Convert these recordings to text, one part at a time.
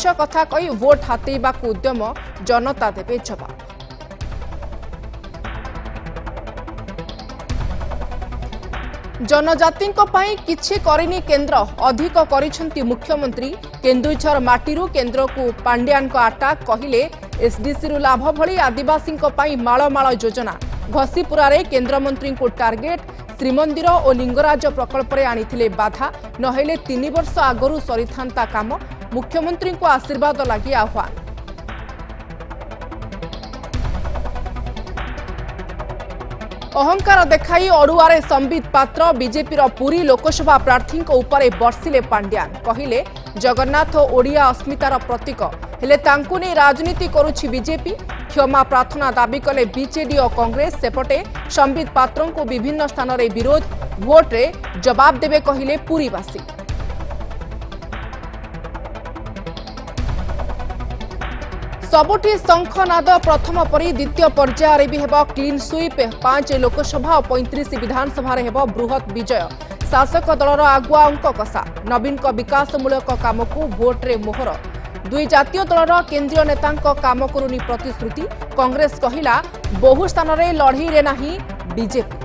मिछ कथा कही वोट हातेइबा उद्यम जनता देबे जवाब। जनजातिंको पई किछि करिनी केंद्र अधिक करिसंती मुख्यमंत्री। केन्दुझर माटीरू केंद्र को पांड्यान को अटैक कहिले एसडीसी रु लाभ भली आदिवासी पई माळमाळ योजना। घसीपुरारे केंद्रमंत्री को टार्गेट। श्रीमंदिर और लिंगराज प्रकल्प रे आनिथिले बाधा नहेले 3 वर्ष आगरू सरिथांता काम। मुख्यमंत्री को आशीर्वाद लागि आह्वान। अहंकार देखाई अड़ुआरे संबित पात्र बीजेपी पुरी लोकसभा प्रार्थी उपरे बर्षिले पांड्यान। कहिले जगन्नाथ ओडिया अस्मितार प्रतीक हेले तांकु नै राजनीति करुछि बीजेपी। क्षमा प्रार्थना दाबी कले बीजेडी और कांग्रेस। सेपटे संबित पात्रों को विभिन्न स्थान रे विरोध। भोट रे जवाब देबे कहिले पुरीवासी। सबुठी शंखनाद प्रथम परी द्वितीय पर्यायर भी हेब क्लीन स्वीप। 5 लोकसभा और 35 विधानसभा रे हेब बृहत विजय। शासक दलर आगुआ अंक कषा। नवीन को विकासमूलक काम को भोट रे मोहर। 2 जातीय दलर केंद्रीय नेता काम करुनी प्रतिश्रुति। कांग्रेस कहिला बहु स्थान रे लड़ई रे नाही बीजेपी।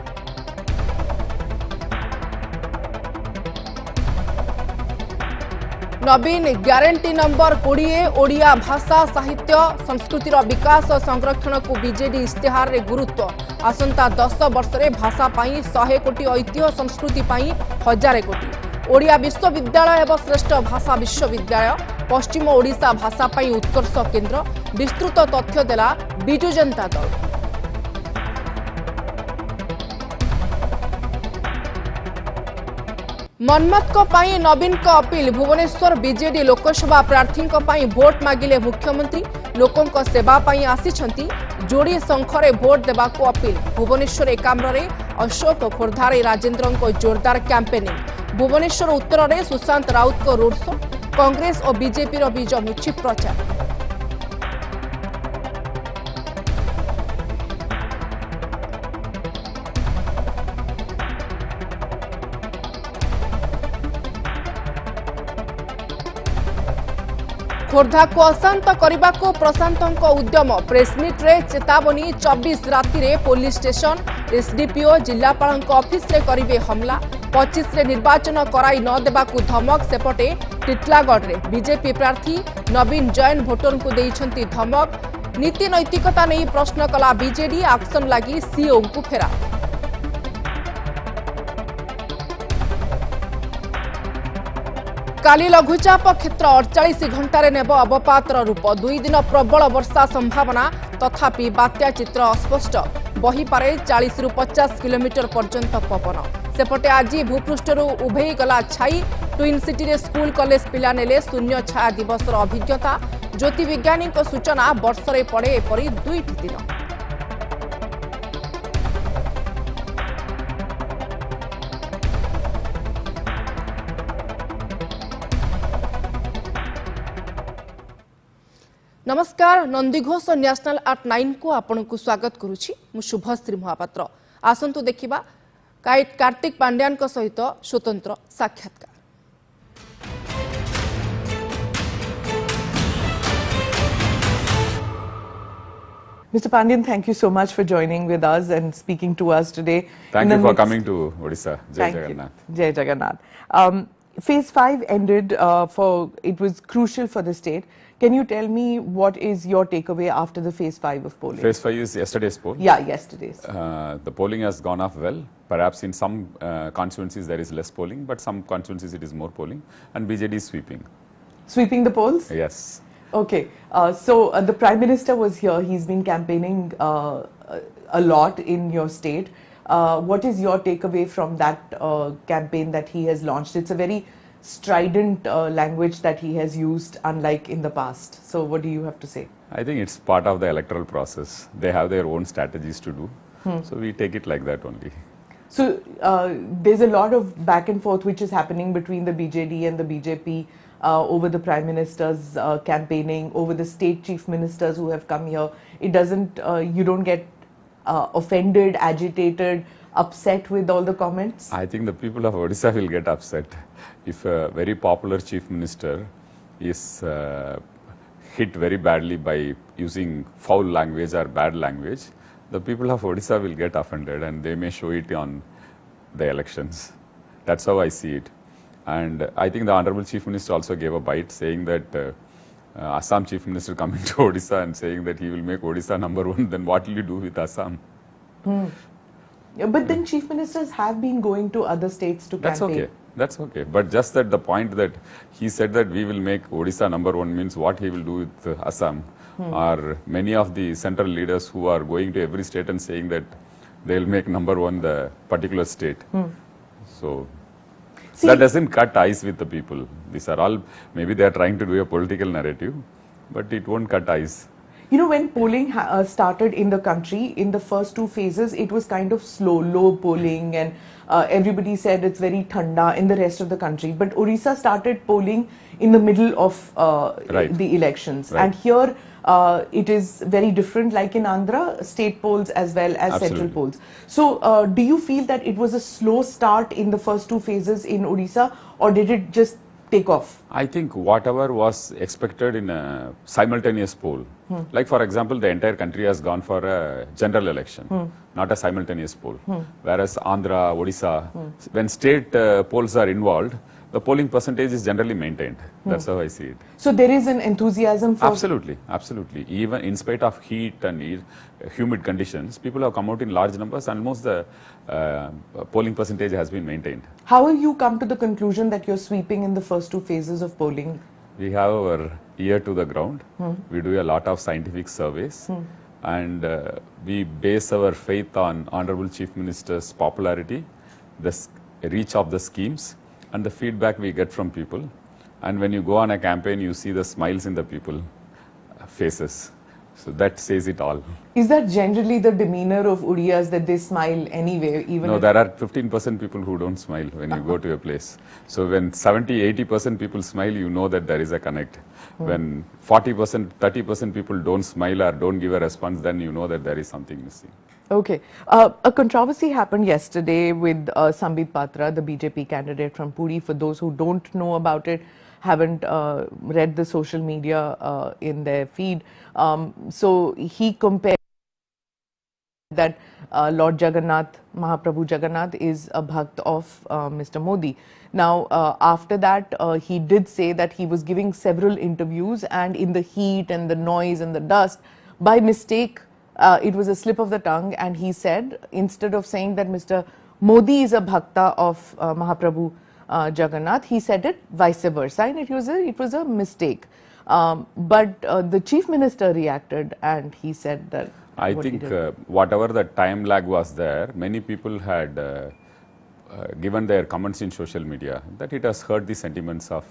नवीन ग्यारंटी नंबर 20 ओडिया भाषा साहित्य संस्कृतिर विकास और संरक्षण को बीजेडी इस्तेहार रे गुरुत्व। आसंता 10 वर्ष रे भाषा पाई 100 कोटी ऐतिह्य संस्कृति पाई 1000 कोटी। ओडिया विश्वविद्यालय एवं श्रेष्ठ भाषा विश्वविद्यालय। पश्चिम ओडिशा भाषा पाई उत्कर्ष केंद्र। विस्तृत तथ्य देला बिजु जनता दल। मनमत को पाई नवीन को अपील। भुवनेश्वर बीजेडी लोकसभा प्रार्थी को पाई भोट मागिले मुख्यमंत्री। लोकों को सेवा पाई आसीछंती जोड़ी शंखरे भोट देबा को अपील। भुवनेश्वर एकाम्रे अशोक खोर्धारे राजेंद्र को जोरदार कैंपेनिंग। भुवनेश्वर उत्तर में सुशांत राउत को रोड शो। कांग्रेस और बीजेपी रो बीज मुछि प्रचार। खोर्धा को अशांत करने को प्रशांत उद्यम। प्रेसमिट रे चेतावनी 24 राति रे पुलिस स्टेशन एसडीपीओ जिलापाल ऑफिस रे करिवे हमला। 25 रे निर्वाचन कराई न देबा को धमक। सेपटे टिटलागढ़ रे बीजेपी प्रार्थी नवीन जैन भोटर को देइछंती धमक। नीति नैतिकता नहीं प्रश्न कला बीजेडी। एक्शन लगी सीओ को फेरा। काली लघुचाप क्षेत्र 48 घंटे नेब अवपातर रूप। 2 दिन प्रबल वर्षा संभावना तथापि बात्या चित्र अस्पष्ट। बहीपारे 40 रु 50 किलोमीटर पर्यंत पवन। सेपटे आज भूपृष्ठर उभे गला छाई। ट्विन सिटी रे स्कूल कॉलेज पिला नेले शून्य छाया दिवस अभिज्ञता। ज्योतिर्विज्ञानी सूचना वर्षरे पड़े एपरी 2 दिन। नमस्कार। नंदीघोष नेशनल आर्ट 9 को आपन को स्वागत करुछि। मु शुभश्री महापात्र। आसंतु देखिबा कार्तिक पांड्यान को सहित स्वतंत्र साक्षात्कार। Mr. Pandian, thank you so much for joining with us and speaking to us today. Thank you for coming to Odisha. Jai Jagannath. Jai Jagannath. Phase 5 ended. It was crucial for the state. Can you tell me what is your takeaway after the Phase 5 of polling? Phase 5 is yesterday's poll. Yeah, yesterday's. The polling has gone off well. Perhaps in some constituencies there is less polling, but some constituencies it is more polling, and BJD is sweeping. Sweeping the polls? Yes. Okay. So the Prime Minister was here. He's been campaigning a lot in your state. What is your takeaway from that campaign that he has launched? It's a very strident language that he has used, unlike in the past. So what do you have to say? I think it's part of the electoral process. They have their own strategies to do. So we take it like that only. So there's a lot of back and forth which is happening between the BJD and the BJP over the Prime Minister's campaigning, over the state chief ministers who have come here. It doesn't, you don't get offended, agitated, upset with all the comments? I think the people of Odisha will get upset if a very popular chief minister is hit very badly by using foul language or bad language, the people of Odisha will get offended and they may show it on the elections. That's how I see it. And I think the Honorable Chief Minister also gave a bite saying that Assam Chief Minister coming to Odisha and saying that he will make Odisha #1, then what will you do with Assam? Yeah, but then chief ministers have been going to other states to That's campaign. okay. That's okay. But just that the point that he said that we will make Odisha #1 means what he will do with Assam. Or many of the central leaders who are going to every state and saying that they will make #1 the particular state. So See, that doesn't cut ties with the people. These are all, maybe they are trying to do a political narrative, but it won't cut ties. you know, when polling started in the country, in the first 2 phases, it was kind of slow, low polling, and everybody said it's very thanda in the rest of the country. But Odisha started polling in the middle of the elections. Right. And here it is very different, like in Andhra, state polls as well as central Absolutely. polls. So do you feel that it was a slow start in the first 2 phases in Odisha, or did it just take off? I think whatever was expected in a simultaneous poll, like for example, the entire country has gone for a general election, not a simultaneous poll. Whereas Andhra, Odisha, when state polls are involved, the polling percentage is generally maintained. That's how I see it. So there is an enthusiasm for... Absolutely, absolutely. Even in spite of heat and humid conditions, people have come out in large numbers and almost the polling percentage has been maintained. How have you come to the conclusion that you're sweeping in the first 2 phases of polling? We have our ear to the ground. We do a lot of scientific surveys and we base our faith on Honorable Chief Minister's popularity, the reach of the schemes and the feedback we get from people. And when you go on a campaign, you see the smiles in the people faces. So that says it all. Is that generally the demeanor of Odiyas, that they smile anyway? Even No, if there are 15% people who don't smile when you go to a place. So when 70-80% people smile, you know that there is a connect. When 40%, 30% people don't smile or don't give a response, then you know that there is something missing. Okay. A controversy happened yesterday with Sambit Patra, the BJP candidate from Puri. For those who don't know about it, haven't read the social media in their feed. So he compared that Lord Jagannath, Mahaprabhu Jagannath is a bhakt of Mr. Modi. Now, after that, he did say that he was giving several interviews, and in the heat and the noise and the dust, by mistake, it was a slip of the tongue, and he said, instead of saying that Mr. Modi is a bhakta of Mahaprabhu Jagannath, he said it vice versa, and it was a mistake. But the Chief Minister reacted and he said that I think whatever the time lag was there, many people had given their comments in social media that it has hurt the sentiments of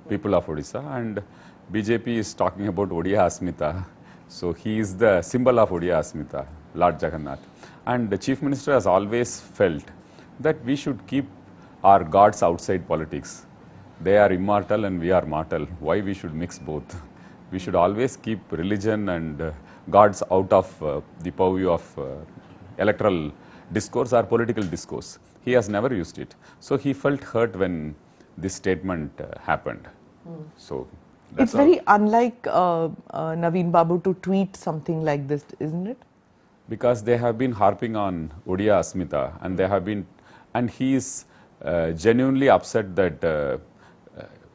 people of Odisha, and BJP is talking about Odia Asmita. So he is the symbol of Odia Asmita, Lord Jagannath. And the Chief Minister has always felt that we should keep our gods outside politics. They are immortal and we are mortal. Why we should mix both? We should always keep religion and gods out of the purview of electoral discourse or political discourse. He has never used it. So he felt hurt when this statement happened. So it's very unlike Naveen Babu to tweet something like this, isn't it? Because they have been harping on Odia Asmita, and they have been, and he is genuinely upset that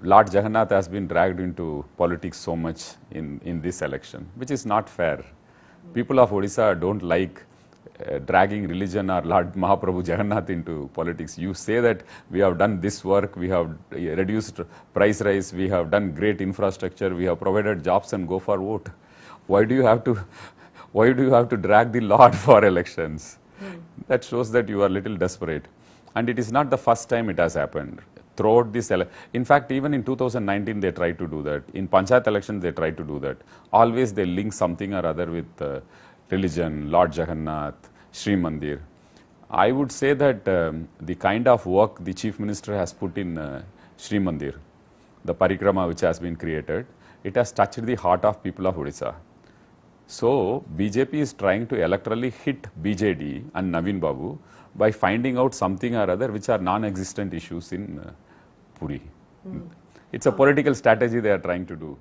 Lord Jagannath has been dragged into politics so much in this election, which is not fair. People of Odisha don't like dragging religion or Lord Mahaprabhu Jagannath into politics. You say that we have done this work, we have reduced price rise, we have done great infrastructure, we have provided jobs, and go for vote. Why do you have to drag the Lord for elections? That shows that you are a little desperate. And it is not the first time it has happened. Throughout this, in fact, even in 2019 they tried to do that. In Panchayat elections they tried to do that. Always they link something or other with religion, Lord Jagannath, Sri Mandir. I would say that the kind of work the Chief Minister has put in Sri Mandir, the parikrama which has been created, it has touched the heart of people of Odisha. So BJP is trying to electorally hit BJD and Naveen Babu by finding out something or other which are non-existent issues in Puri. It's a political strategy they are trying to do.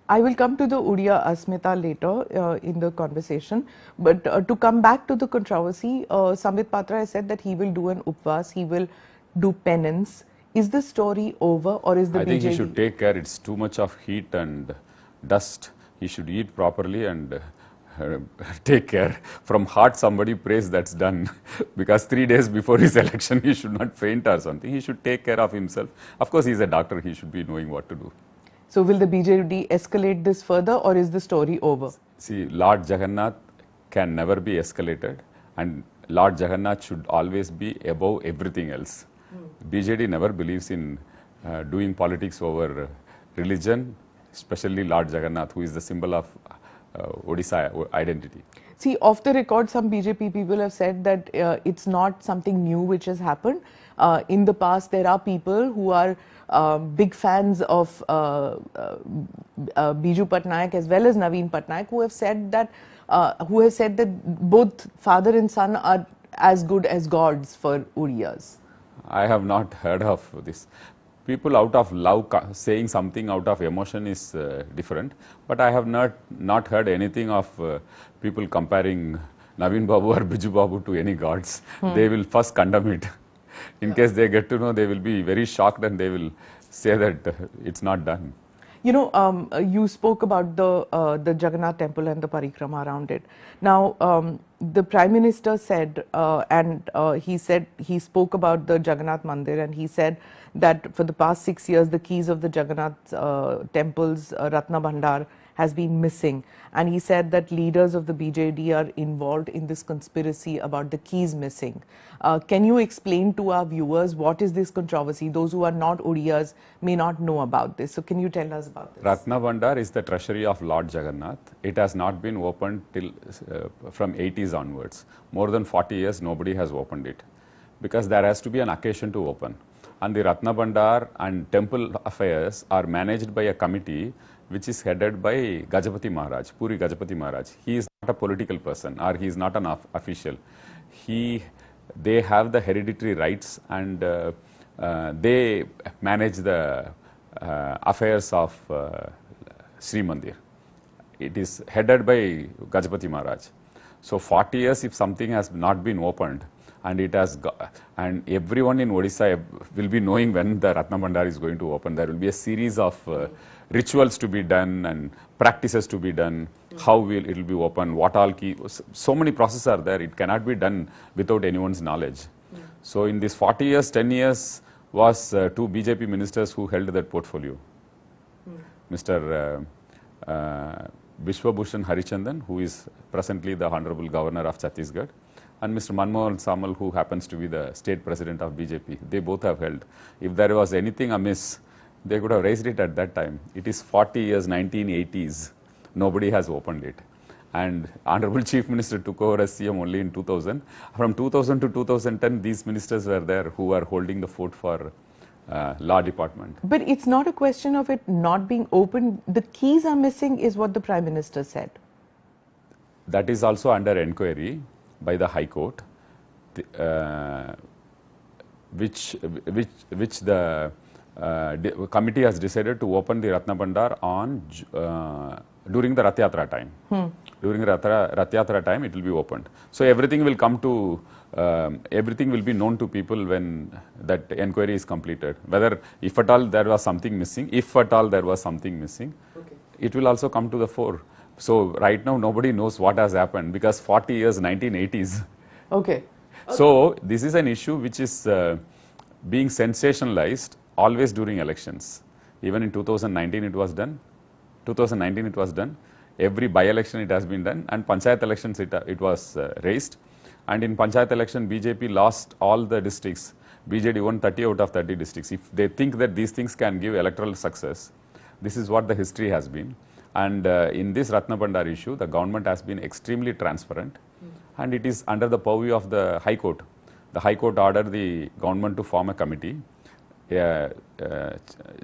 I will come to the Odia Asmita later in the conversation, but to come back to the controversy, Sambit Patra has said that he will do an upvas, he will do penance. Is the story over, or is the I BJD? think he should take care. It's too much of heat and dust. He should eat properly and take care. From heart somebody prays, that's done. Because 3 days before his election, he should not faint or something. He should take care of himself. Of course, he's a doctor. He should be knowing what to do. So will the BJD escalate this further, or is the story over? See, Lord Jagannath can never be escalated, and Lord Jagannath should always be above everything else. BJD never believes in doing politics over religion, especially Lord Jagannath, who is the symbol of Odisha identity. See, off the record, some BJP people have said that it's not something new which has happened. In the past, there are people who are big fans of Biju Patnaik as well as Naveen Patnaik, who have said that both father and son are as good as gods for Odiyas. I have not heard of this. People out of love saying something out of emotion is different, but I have not heard anything of people comparing Naveen Babu or Biju Babu to any gods. They will first condemn it. In case they get to know, they will be very shocked and they will say that it's not done. You know, you spoke about the Jagannath temple and the parikrama around it. Now, the Prime Minister said, he spoke about the Jagannath Mandir, and he said that for the past 6 years, the keys of the Jagannath temple's Ratna Bhandar has been missing. And he said that leaders of the BJD are involved in this conspiracy about the keys missing. Can you explain to our viewers what is this controversy? Those who are not Odiyas may not know about this. So can you tell us about this? Ratna Bhandar is the treasury of Lord Jagannath. It has not been opened till from 80s onwards. More than 40 years, nobody has opened it, because there has to be an occasion to open. And the Ratna Bhandar and temple affairs are managed by a committee which is headed by Gajapati Maharaj, Puri Gajapati Maharaj. He is not a political person, or he is not an official. They have the hereditary rights, and they manage the affairs of Sri Mandir. It is headed by Gajapati Maharaj. So 40 years, if something has not been opened, and it has and everyone in Odisha will be knowing when the Ratna Bhandar is going to open. There will be a series of rituals to be done and practices to be done, how it will be open, what all key, so many processes are there. It cannot be done without anyone's knowledge. So in these 40 years, 10 years was two BJP ministers who held that portfolio. Mr. Vishwabhushan Harichandan, who is presently the Honorable Governor of Chhattisgarh, and Mr. Manmohan Samal, who happens to be the state president of BJP. They both have held. If there was anything amiss, they could have raised it at that time. It is 40 years, 1980s. Nobody has opened it. And Honorable Chief Minister took over as CM only in 2000. From 2000 to 2010, these ministers were there who were holding the fort for law department. But it's not a question of it not being open. The keys are missing is what the Prime Minister said. That is also under enquiry by the High Court, which the committee has decided to open the Ratna Bhandar on during the Rath Yatra time. During Rath Yatra time, it will be opened. So everything will come to, everything will be known to people when that enquiry is completed. Whether, if at all there was something missing, it will also come to the fore. So right now nobody knows what has happened, because 40 years, 1980s. Okay. So this is an issue which is being sensationalized always during elections. Even in 2019 it was done. Every by-election it has been done, and Panchayat elections it was raised. And in Panchayat election, BJP lost all the districts. BJD won 30 out of 30 districts. If they think that these things can give electoral success, this is what the history has been. And in this Ratna Bhandar issue, the government has been extremely transparent, and it is under the purview of the High Court. The High Court ordered the government to form a committee.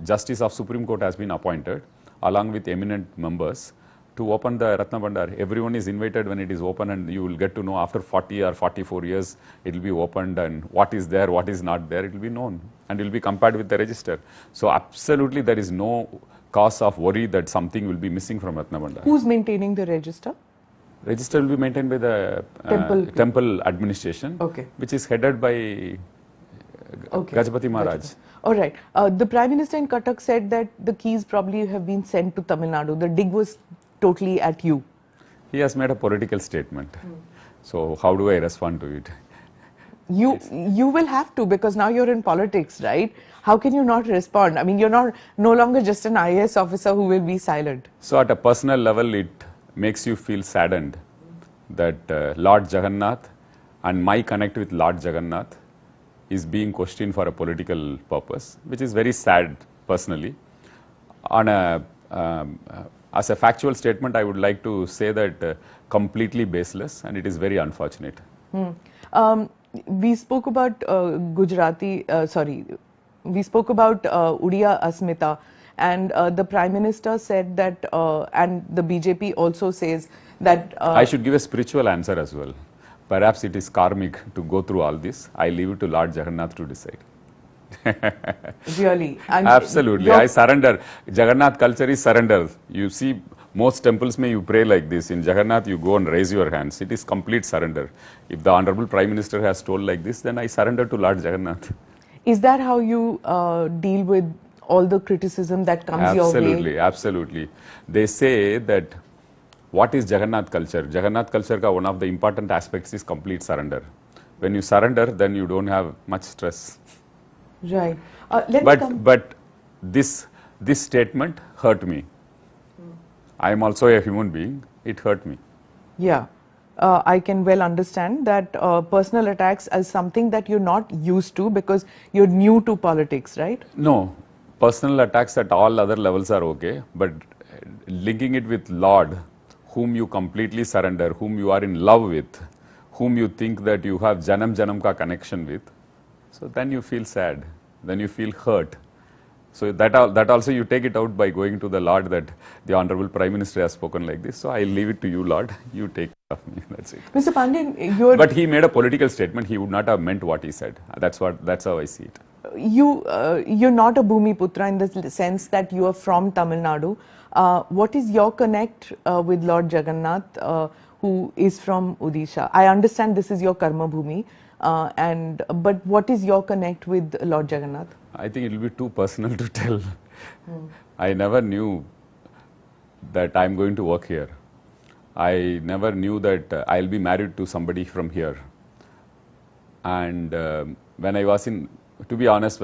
Justice of Supreme Court has been appointed along with eminent members to open the Ratna Bhandar. Everyone is invited when it is open, and you will get to know after 40 or 44 years it will be opened, and what is there, what is not there, it will be known and it will be compared with the register. So absolutely there is no cause of worry that something will be missing from Ratna Bhandar. Who's maintaining the register? Register will be maintained by the temple administration, which is headed by Gajapati Maharaj. All right. The Prime Minister in Cuttack said that the keys probably have been sent to Tamil Nadu. The dig was totally at you. He has made a political statement. So how do I respond to it? You will have to, because now you're in politics, right? How can you not respond? I mean, you're no longer just an IAS officer who will be silent. So at a personal level, it makes you feel saddened that Lord Jagannath and my connect with Lord Jagannath is being questioned for a political purpose, which is very sad personally. On a, as a factual statement, I would like to say that completely baseless, and it is very unfortunate. We spoke about we spoke about Odia Asmita, and the Prime Minister said that, and the BJP also says that... I should give a spiritual answer as well. Perhaps it is karmic to go through all this. I leave it to Lord Jagannath to decide. Really? And absolutely. I surrender. Jagannath culture is surrender. You see, most temples may you pray like this. In Jagannath, you go and raise your hands. It is complete surrender. If the Honorable Prime Minister has told like this, then I surrender to Lord Jagannath. Is that how you deal with all the criticism that comes your way? Absolutely, absolutely. They say that what is Jagannath culture? Jagannath culture ka one of the important aspects is complete surrender. When you surrender, then you don't have much stress. Right. But this statement hurt me. I am also a human being. It hurt me. Yeah. I can well understand that personal attacks as something that you're not used to because you're new to politics, right? No. Personal attacks at all other levels are okay. But linking it with Lord, whom you completely surrender, whom you are in love with, whom you think that you have Janam Janam ka connection with, so then you feel sad, then you feel hurt. So that also you take it out by going to the Lord that the Honorable Prime Minister has spoken like this. So I leave it to you, Lord. You take it of me. That's it. Mr. Pandian, but he made a political statement. He would not have meant what he said. That's how I see it. You're not a Bhumiputra in the sense that you are from Tamil Nadu. What is your connect with Lord Jagannath, who is from Odisha? I understand this is your Karma Bhumi, but what is your connect with Lord Jagannath? I think it will be too personal to tell. I never knew that I'm going to work here. I never knew that I'll be married to somebody from here. And when I was in, to be honest,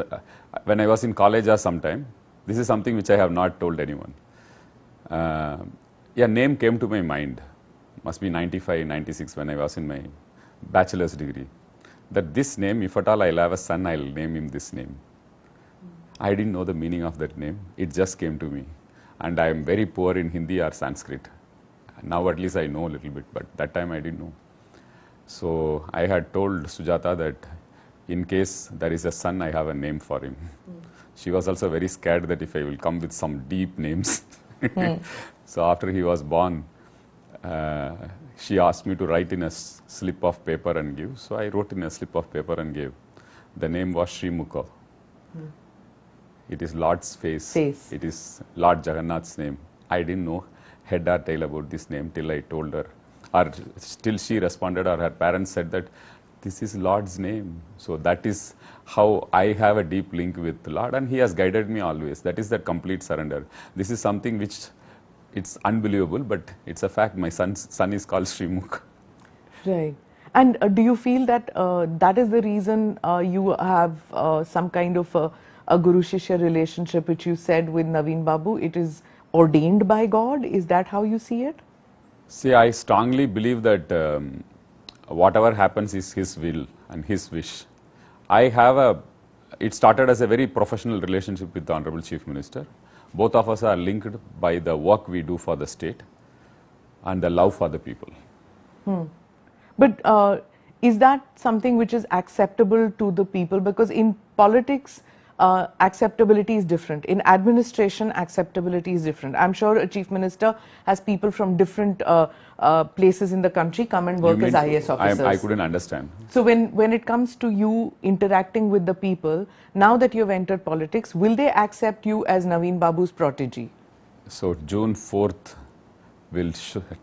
when I was in college or sometime, this is something which I have not told anyone. Name came to my mind, must be 95, 96 when I was in my bachelor's degree. That this name, if at all I'll have a son, I'll name him this name. I didn't know the meaning of that name. It just came to me. And I am very poor in Hindi or Sanskrit. Now at least I know a little bit, but that time I didn't know. So I had told Sujata that in case there is a son, I have a name for him. She was also very scared that if I will come with some deep names. So after he was born, she asked me to write in a slip of paper and give. So I wrote in a slip of paper and gave. The name was Sri Mukha. It is Lord's face. It is Lord Jagannath's name. I didn't know head or tail about this name till I told her. Or till she responded, or her parents said that this is Lord's name. So that is how I have a deep link with Lord, and He has guided me always. That is that complete surrender. This is something which it's unbelievable, but it's a fact. My son is called Sri Mukha. Right. And do you feel that that is the reason you have some kind of a Guru-Shishya relationship, which you said with Naveen Babu? It is ordained by God? Is that how you see it? See, I strongly believe that whatever happens is His will and His wish. It started as a very professional relationship with the Honorable Chief Minister. Both of us are linked by the work we do for the state and the love for the people. But is that something which is acceptable to the people? Because in politics, acceptability is different. In administration, acceptability is different. I'm sure a chief minister has people from different places in the country come and work as IAS officers. I couldn't understand. So when it comes to you interacting with the people, now that you've entered politics, will they accept you as Naveen Babu's protege? So June 4th will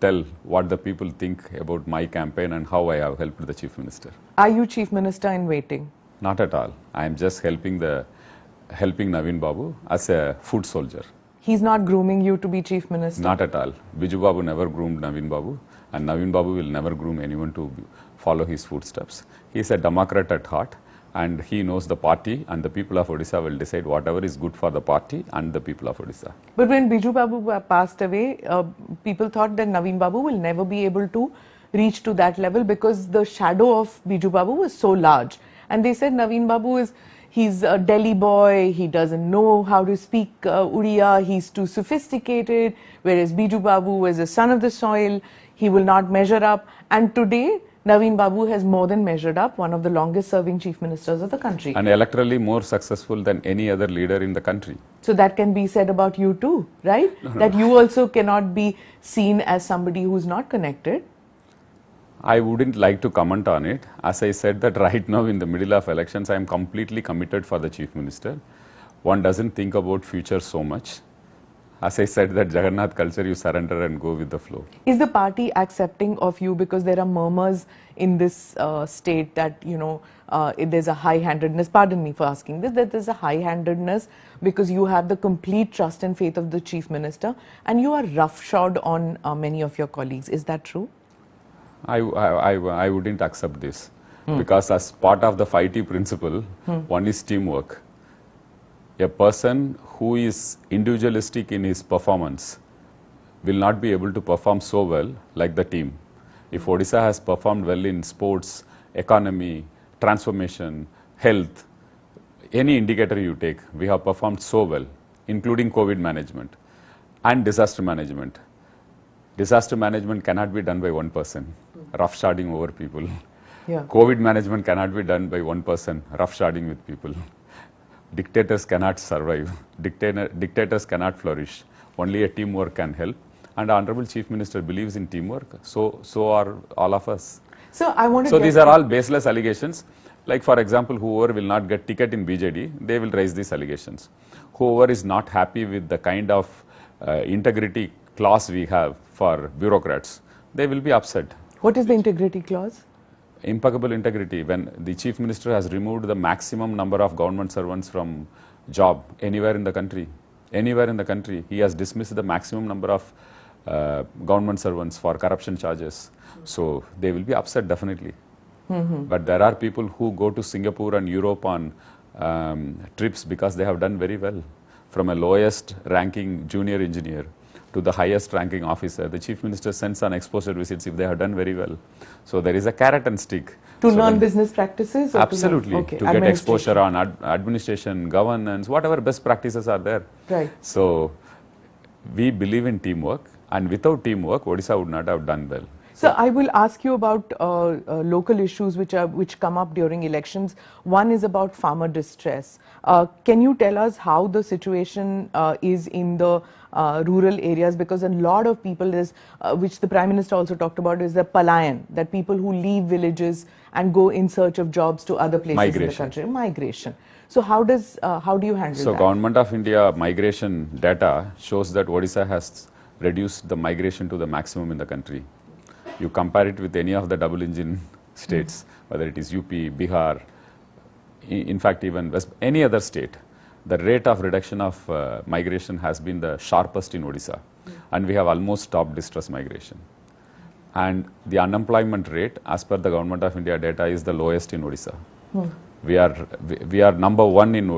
tell what the people think about my campaign and how I have helped the chief minister. Are you chief minister in waiting? Not at all. I am just helping Naveen Babu as a foot soldier. He's not grooming you to be chief minister? Not at all. Biju Babu never groomed Naveen Babu, and Naveen Babu will never groom anyone to follow his footsteps. He is a Democrat at heart, and he knows the party, and the people of Odisha will decide whatever is good for the party and the people of Odisha. But when Biju Babu passed away, people thought that Naveen Babu will never be able to reach to that level because the shadow of Biju Babu was so large. And they said Naveen Babu he's a Delhi boy, he doesn't know how to speak Odia, he's too sophisticated, whereas Biju Babu is a son of the soil, he will not measure up. And today, Naveen Babu has more than measured up, one of the longest serving chief ministers of the country. And electorally more successful than any other leader in the country. So that can be said about you too, right? No. That you also cannot be seen as somebody who's not connected. I wouldn't like to comment on it. As I said that right now in the middle of elections, I am completely committed for the chief minister. One doesn't think about future so much. As I said that Jagannath culture, you surrender and go with the flow. Is the party accepting of you because there are murmurs in this state that, you know, there's a high-handedness, pardon me for asking this, that there's a high-handedness because you have the complete trust and faith of the chief minister and you are roughshod on many of your colleagues. Is that true? I wouldn't accept this because as part of the 5T principle, one is teamwork. A person who is individualistic in his performance will not be able to perform so well like the team. If Odisha has performed well in sports, economy, transformation, health, any indicator you take, we have performed so well, including COVID management and disaster management. Disaster management cannot be done by one person, roughshoding over people. Yeah. COVID management cannot be done by one person, roughshoding with people. Dictators cannot survive. Dictators cannot flourish. Only a teamwork can help. And the Honorable Chief Minister believes in teamwork. So are all of us. So I want to. So these are all baseless allegations. Like for example, whoever will not get ticket in BJD, they will raise these allegations. Whoever is not happy with the kind of integrity clause we have for bureaucrats, they will be upset. What is the integrity clause? Impeccable integrity. When the Chief Minister has removed the maximum number of government servants from job anywhere in the country, he has dismissed the maximum number of government servants for corruption charges. So they will be upset definitely. But there are people who go to Singapore and Europe on trips because they have done very well. From a lowest ranking junior engineer to the highest ranking officer, the Chief Minister sends on exposure visits if they have done very well. So there is a carrot and stick. To learn business practices? Absolutely. To get exposure on administration, governance, whatever best practices are there. Right. So we believe in teamwork, and without teamwork, Odisha would not have done well. So I will ask you about local issues which come up during elections. One is about farmer distress. Can you tell us how the situation is in the rural areas? Because a lot of people which the Prime Minister also talked about, is the palayan, that people who leave villages and go in search of jobs to other places in the country. Migration. So how do you handle that? So Government of India migration data shows that Odisha has reduced the migration to the maximum in the country. You compare it with any of the double engine states, whether it is UP, Bihar, in fact even any other state, the rate of reduction of migration has been the sharpest in Odisha, and we have almost stopped distress migration. And the unemployment rate, as per the Government of India data, is the lowest in Odisha. We are number one in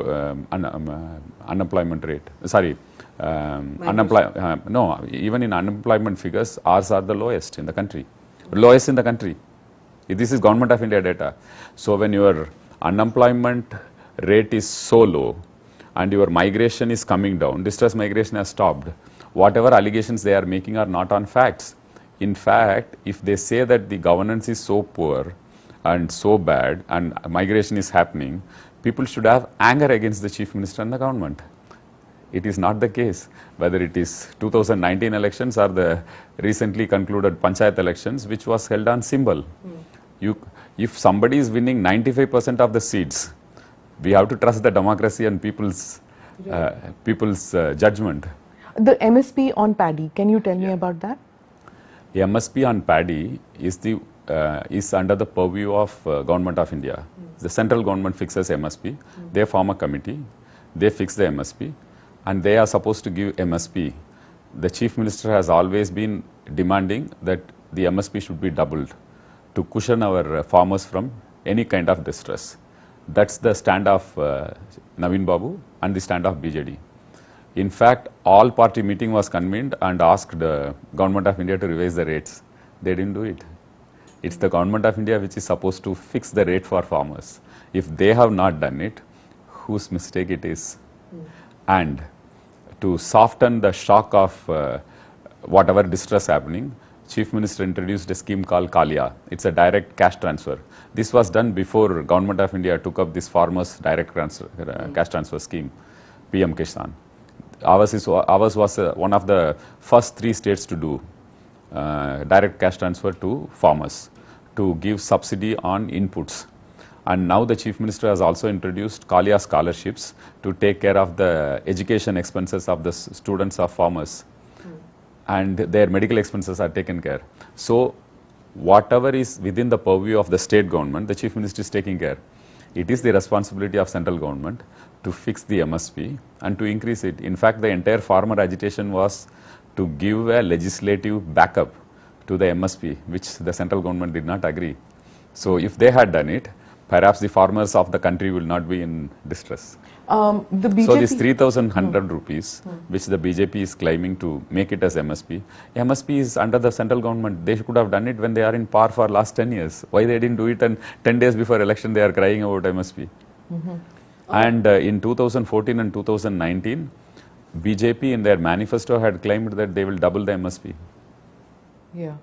unemployment rate. Sorry. No, even in unemployment figures, ours are the lowest in the country. Lowest in the country. This is Government of India data. So when your unemployment rate is so low and your migration is coming down, distress migration has stopped. Whatever allegations they are making are not on facts. In fact, if they say that the governance is so poor and so bad and migration is happening, people should have anger against the Chief Minister and the government. It is not the case. Whether it is 2019 elections or the recently concluded Panchayat elections, which was held on symbol. If somebody is winning 95% of the seats, we have to trust the democracy and people's judgment. The MSP on paddy, can you tell me about that? The MSP on paddy is under the purview of Government of India. The central government fixes MSP. They form a committee. They fix the MSP. And they are supposed to give MSP. The Chief Minister has always been demanding that the MSP should be doubled to cushion our farmers from any kind of distress. That's the stand of Naveen Babu and the stand of BJD. In fact, all party meeting was convened and asked the Government of India to revise the rates. They didn't do it. It's the Government of India which is supposed to fix the rate for farmers. If they have not done it, whose mistake it is? And to soften the shock of whatever distress happening, Chief Minister introduced a scheme called Kalia. It's a direct cash transfer. This was done before Government of India took up this farmers direct transfer, cash transfer scheme, PM Kisan. Ours was one of the first 3 states to do direct cash transfer to farmers to give subsidy on inputs. And now the Chief Minister has also introduced Kalia scholarships to take care of the education expenses of the students of farmers. And their medical expenses are taken care. So whatever is within the purview of the state government, the Chief Minister is taking care. It is the responsibility of central government to fix the MSP and to increase it. In fact, the entire farmer agitation was to give a legislative backup to the MSP, which the central government did not agree. So if they had done it, perhaps the farmers of the country will not be in distress. The BJP, so this 3,100 rupees, which the BJP is claiming to make it as MSP, MSP is under the central government. They could have done it when they are in power for last 10 years. Why they didn't do it, and 10 days before election they are crying about MSP. And in 2014 and 2019, BJP in their manifesto had claimed that they will double the MSP. Yeah.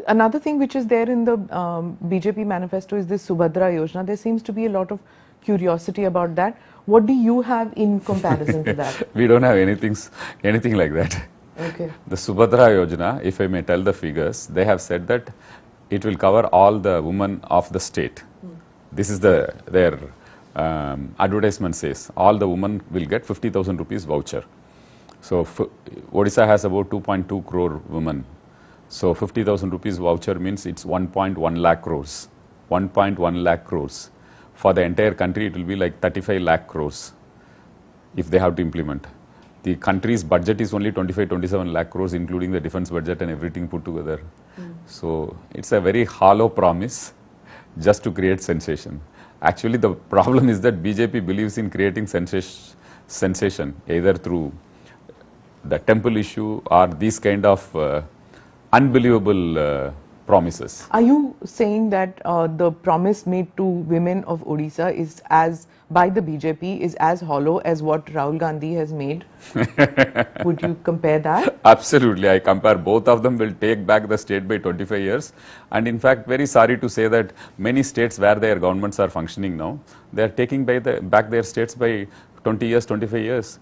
Another thing which is there in the BJP manifesto is this Subhadra Yojana. There seems to be a lot of curiosity about that. What do you have in comparison to that? We don't have anything like that. Okay. The Subhadra Yojana, if I may tell the figures, they have said that it will cover all the women of the state. This is their advertisement says. All the women will get 50,000 rupees voucher. So Odisha has about 2.2 crore women. So 50,000 rupees voucher means it's 1.1 lakh crores. 1.1 lakh crores. For the entire country, it will be like 35 lakh crores if they have to implement. The country's budget is only 25-27 lakh crores, including the defense budget and everything put together. So it's a very hollow promise just to create sensation. Actually, the problem is that BJP believes in creating sensation either through the temple issue or these kind of unbelievable promises. Are you saying that the promise made to women of Odisha is by the BJP is as hollow as what Rahul Gandhi has made? Would you compare that? Absolutely. I compare. Both of them will take back the state by 25 years. And in fact, very sorry to say that many states where their governments are functioning now, they are taking back their states by 20 years, 25 years.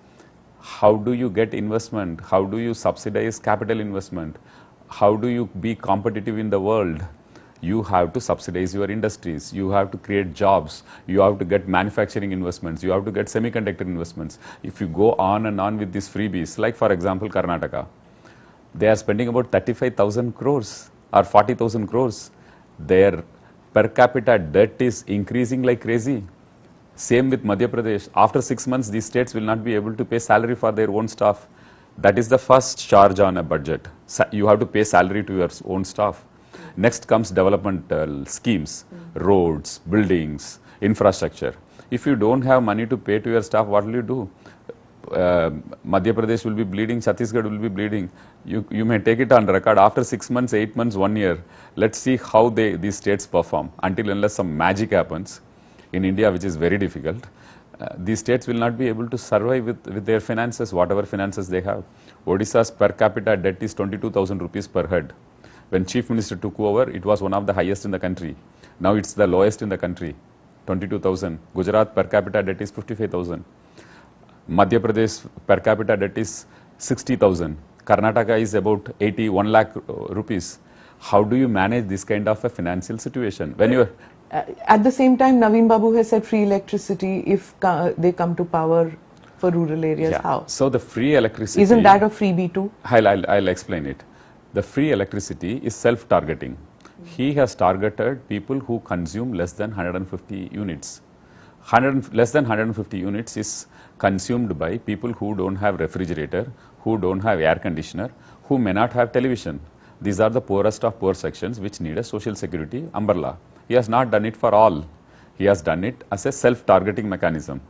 How do you get investment? How do you subsidize capital investment? How do you be competitive in the world? You have to subsidize your industries. You have to create jobs. You have to get manufacturing investments. You have to get semiconductor investments. If you go on and on with these freebies, like for example, Karnataka, they are spending about 35,000 crores or 40,000 crores. Their per capita debt is increasing like crazy. Same with Madhya Pradesh. After 6 months, these states will not be able to pay salary for their own staff. That is the first charge on a budget. You have to pay salary to your own staff. Next comes developmental schemes, roads, buildings, infrastructure. If you don't have money to pay to your staff, what will you do? Madhya Pradesh will be bleeding, Chhattisgarh will be bleeding. You may take it on record after 6 months, 8 months, 1 year. Let's see how these states perform. Until unless some magic happens in India, which is very difficult, these states will not be able to survive with their finances, whatever finances they have. Odisha's per capita debt is 22,000 rupees per head. When Chief Minister took over, it was one of the highest in the country. Now it's the lowest in the country. 22,000. Gujarat per capita debt is 55,000. Madhya Pradesh per capita debt is 60,000. Karnataka is about 81 lakh rupees. How do you manage this kind of a financial situation? When you at the same time, Naveen Babu has said free electricity if they come to power for rural areas. How? So the free electricity... Isn't that a freebie too? I'll explain it. The free electricity is self-targeting. He has targeted people who consume less than 150 units. Less than 150 units is consumed by people who don't have refrigerator, who don't have air conditioner, who may not have television. These are the poorest of poor sections which need a social security umbrella. He has not done it for all. He has done it as a self-targeting mechanism.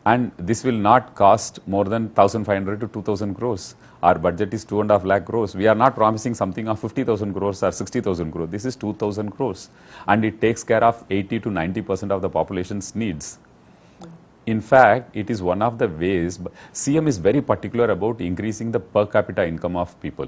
And this will not cost more than 1,500 to 2,000 crores. Our budget is 2.5 lakh crores. We are not promising something of 50,000 crores or 60,000 crores. This is 2,000 crores. And it takes care of 80 to 90% of the population's needs. In fact, it is one of the ways, CM is very particular about increasing the per capita income of people.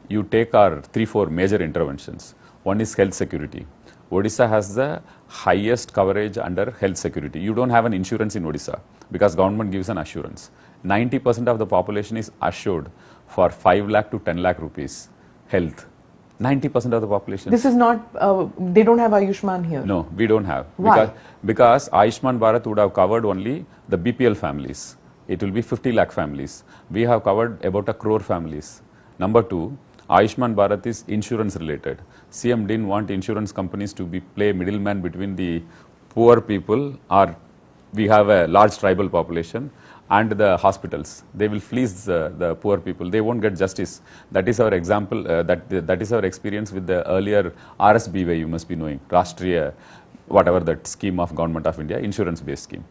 You take our 3-4 major interventions. One is health security. Odisha has the highest coverage under health security. You don't have an insurance in Odisha because government gives an assurance. 90% of the population is assured for 5 lakh to 10 lakh rupees health. 90% of the population. This is not, they don't have Ayushman here. No, we don't have. Why? Because Ayushman Bharat would have covered only the BPL families. It will be 50 lakh families. We have covered about 1 crore families. Number two, Ayushman Bharat is insurance related. CM didn't want insurance companies to play middleman between the poor people, or we have a large tribal population, and the hospitals. They will fleece the poor people. They won't get justice. That is our example, that is our experience with the earlier RSBY, you must be knowing, Rashtriya, whatever that scheme of Government of India, insurance based scheme.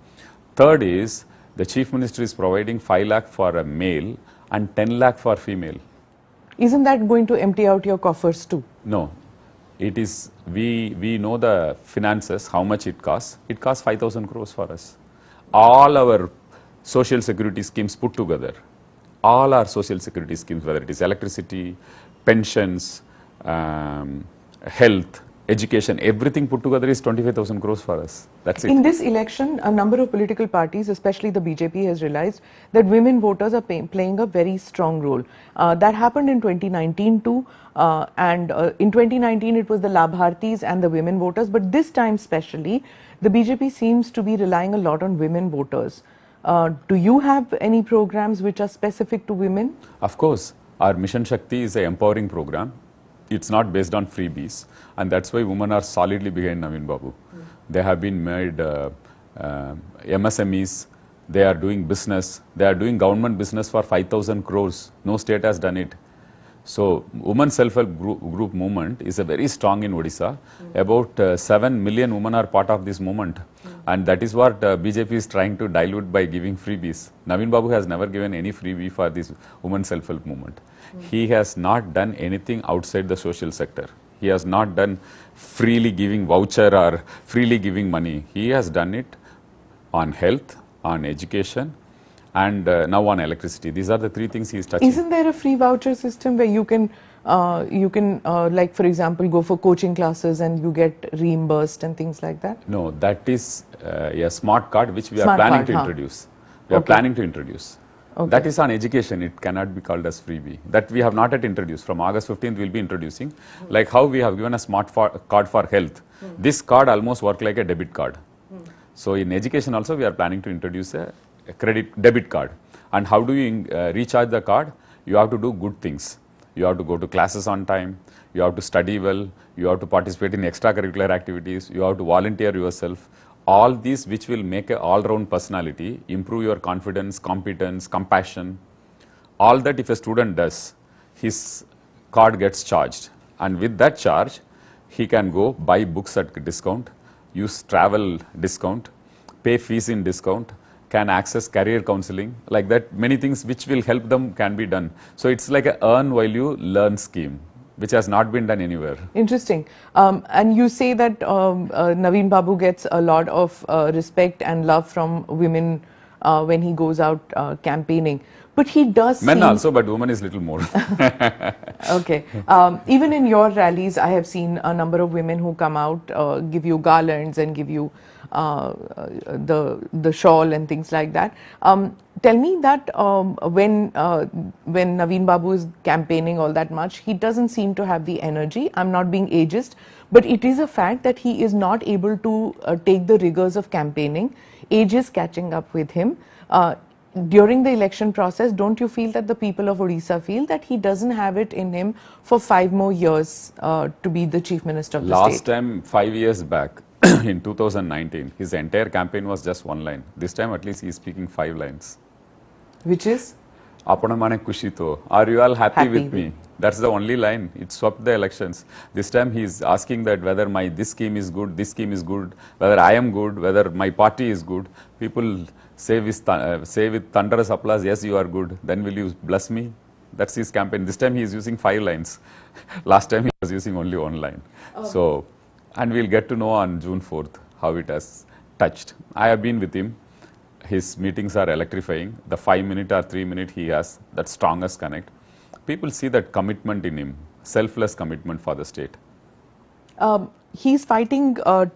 Third is, the Chief Minister is providing 5 lakh for a male and 10 lakh for female. Isn't that going to empty out your coffers too? No. It is, we know the finances, how much it costs. It costs 5,000 crores for us. All our social security schemes put together, all our social security schemes, whether it is electricity, pensions, health, education, everything put together is 25,000 crores for us. That's it. In this election, a number of political parties, especially the BJP, has realized that women voters are playing a very strong role. That happened in 2019 too, and in 2019 it was the Labhartis and the women voters, but this time especially, the BJP seems to be relying a lot on women voters. Do you have any programs which are specific to women? Of course. Our Mission Shakti is an empowering program. It's not based on freebies, and that's why women are solidly behind Naveen Babu. They have been made MSMEs, they are doing business, they are doing government business for 5,000 crores. No state has done it. So, women self-help group movement is a very strong in Odisha. About 7 million women are part of this movement, and that is what BJP is trying to dilute by giving freebies. Naveen Babu has never given any freebie for this women self-help movement. He has not done anything outside the social sector. He has not done freely giving voucher or freely giving money. He has done it on health, on education, and now on electricity. These are the three things he is touching. Isn't there a free voucher system where you can like for example go for coaching classes and you get reimbursed and things like that? No, that is a smart card which we are planning to introduce. We are planning to introduce. Okay. That is on education. It cannot be called as freebie. That we have not yet introduced. From August 15th, we will be introducing. Like how we have given a smart card for health. This card almost works like a debit card. So in education also, we are planning to introduce a debit card. And how do you recharge the card? You have to do good things. You have to go to classes on time. You have to study well. You have to participate in extracurricular activities. You have to volunteer yourself. All these which will make an all-round personality, improve your confidence, competence, compassion. All that if a student does, his card gets charged. And with that charge, he can go buy books at discount, use travel discount, pay fees in discount, can access career counseling. Like that, many things which will help them can be done. So it's like a earn while you learn scheme, which has not been done anywhere. Interesting. And you say that Naveen Babu gets a lot of respect and love from women when he goes out campaigning. But he does men also, but women is little more. Okay. Even in your rallies, I have seen a number of women who come out, give you garlands and give you the shawl and things like that. Tell me that when Naveen Babu is campaigning all that much, he doesn't seem to have the energy. I'm not being ageist, but it is a fact that he is not able to take the rigors of campaigning. Age is catching up with him. During the election process, don't you feel that the people of Odisha feel that he doesn't have it in him for 5 more years to be the Chief Minister of the state? Last time, 5 years back, in 2019, his entire campaign was just one line. This time, at least, he is speaking 5 lines. Which is? Apanamane kushito. Are you all happy with me? That's the only line. It swept the elections. This time he is asking that whether this scheme is good, whether I am good, whether my party is good. People say with thunderous applause, yes, you are good. Then will you bless me? That's his campaign. This time he is using 5 lines. Last time he was using only 1 line. So, and we'll get to know on June 4th how it has touched. I have been with him. His meetings are electrifying. The 5-minute or 3-minute he has, that strongest connect. People see that commitment in him, selfless commitment for the state. He's fighting from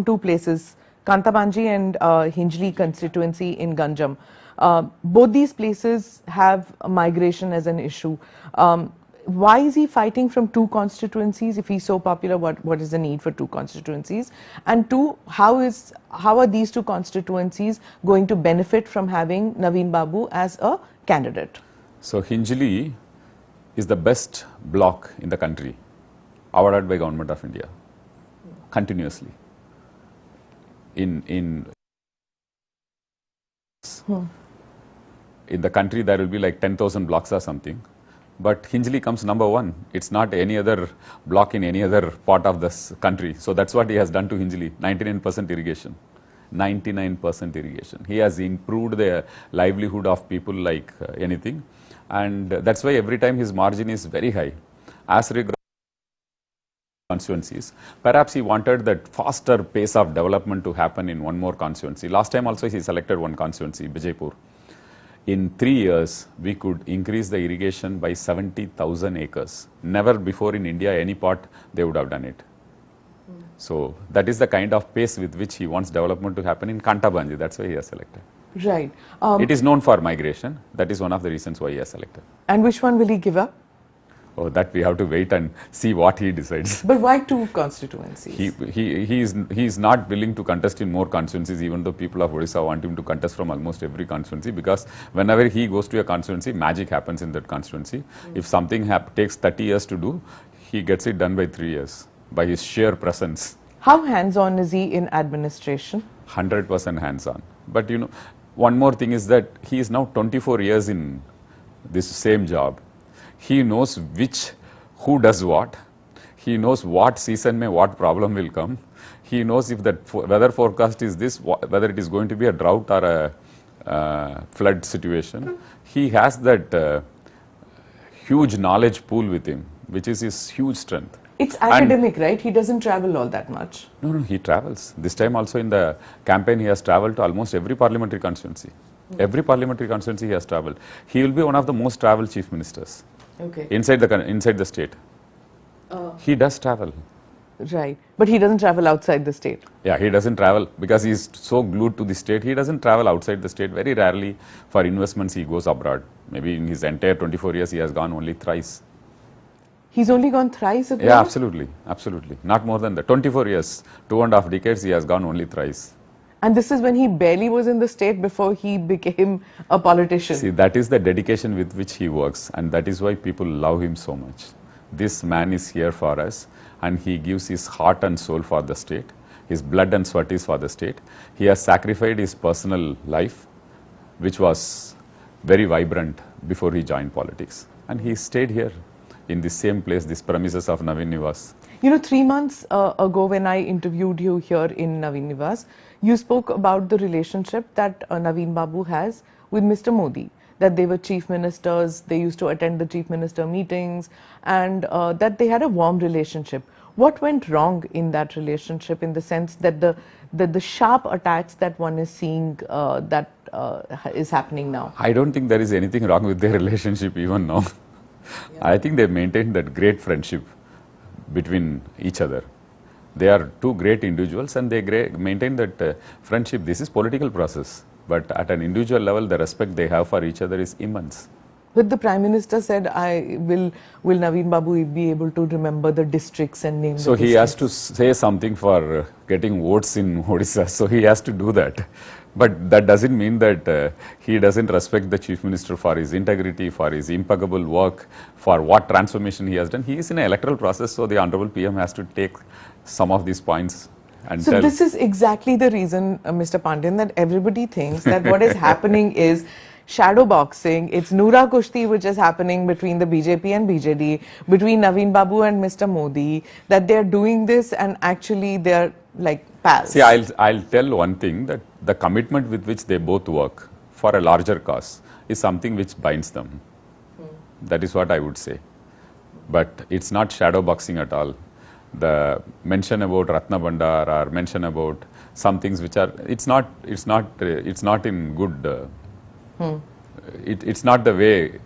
2 places, Kantabanji and Hinjli constituency in Ganjam. Both these places have migration as an issue. Why is he fighting from 2 constituencies? If he's so popular, what is the need for 2 constituencies? And 2, how are these 2 constituencies going to benefit from having Naveen Babu as a candidate? So Hinjli is the best block in the country, awarded by Government of India, continuously. In the country, there will be like 10,000 blocks or something. But Hinjli comes number 1. It's not any other block in any other part of this country. So that's what he has done to Hinjli, 99% irrigation. 99% irrigation. He has improved the livelihood of people like anything. And that's why every time his margin is very high. As regards constituencies, perhaps he wanted that faster pace of development to happen in one more constituency. Last time also he selected one constituency, Bijaypur. In 3 years, we could increase the irrigation by 70,000 acres. Never before in India, any part, they would have done it. So that is the kind of pace with which he wants development to happen in Kantabanji. That's why he has selected. Right. It is known for migration. That is one of the reasons why he has selected. And which one will he give up? Oh, that we have to wait and see what he decides. But why 2 constituencies? He is not willing to contest in more constituencies, even though people of Odisha want him to contest from almost every constituency, because whenever he goes to a constituency, magic happens in that constituency. If something takes 30 years to do, he gets it done by 3 years, by his sheer presence. How hands-on is he in administration? 100% hands-on. But you know, one more thing is that he is now 24 years in this same job. He knows who does what. He knows what season what problem will come. He knows if that weather forecast is this, whether it is going to be a drought or a flood situation. He has that huge knowledge pool with him, which is his huge strength. It's academic, right? He doesn't travel all that much. No, he travels. This time also in the campaign, he has traveled to almost every parliamentary constituency. Every parliamentary constituency he has traveled. He will be one of the most traveled chief ministers. Okay. Inside the state. He does travel. Right. But he doesn't travel outside the state. Yeah, he doesn't travel because he is so glued to the state. He doesn't travel outside the state. Very rarely for investments he goes abroad. Maybe in his entire 24 years he has gone only thrice. He's only gone thrice abroad? Yeah, absolutely. Absolutely. Not more than that. 24 years, 2.5 decades, he has gone only thrice. And this is when he barely was in the state before he became a politician. See, that is the dedication with which he works, and that is why people love him so much. This man is here for us, and he gives his heart and soul for the state. His blood and sweat is for the state. He has sacrificed his personal life, which was very vibrant before he joined politics. And he stayed here in the same place, these premises of Naveen Nivas. You know, 3 months ago when I interviewed you here in Naveen Nivas, you spoke about the relationship that Naveen Babu has with Mr. Modi, that they were chief ministers, they used to attend the chief minister meetings, and that they had a warm relationship. What went wrong in that relationship, in the sense that the sharp attacks that one is seeing that is happening now? I don't think there is anything wrong with their relationship even now. Yeah. I think they maintained that great friendship between each other. They are two great individuals and they maintain that friendship. This is political process, but at an individual level, the respect they have for each other is immense. But the Prime Minister said, will Naveen Babu be able to remember the districts and name So the he has districts? to say something for getting votes in Odisha, so he has to do that. But that doesn't mean that he doesn't respect the Chief Minister for his integrity, for his impeccable work, for what transformation he has done. He is in an electoral process, so the Honorable PM has to take some of these points and So tell. this is exactly the reason, Mr. Pandian, that everybody thinks that what is happening is shadow boxing. It's Noora Kushti which is happening between the BJP and BJD, between Naveen Babu and Mr. Modi, that they're doing this and actually they're like pals. See, I'll tell one thing, that the commitment with which they both work for a larger cause is something which binds them. That is what I would say. But it's not shadow boxing at all. The mention about Ratna Bhandar or mention about some things which are, it's not in good. It's not the way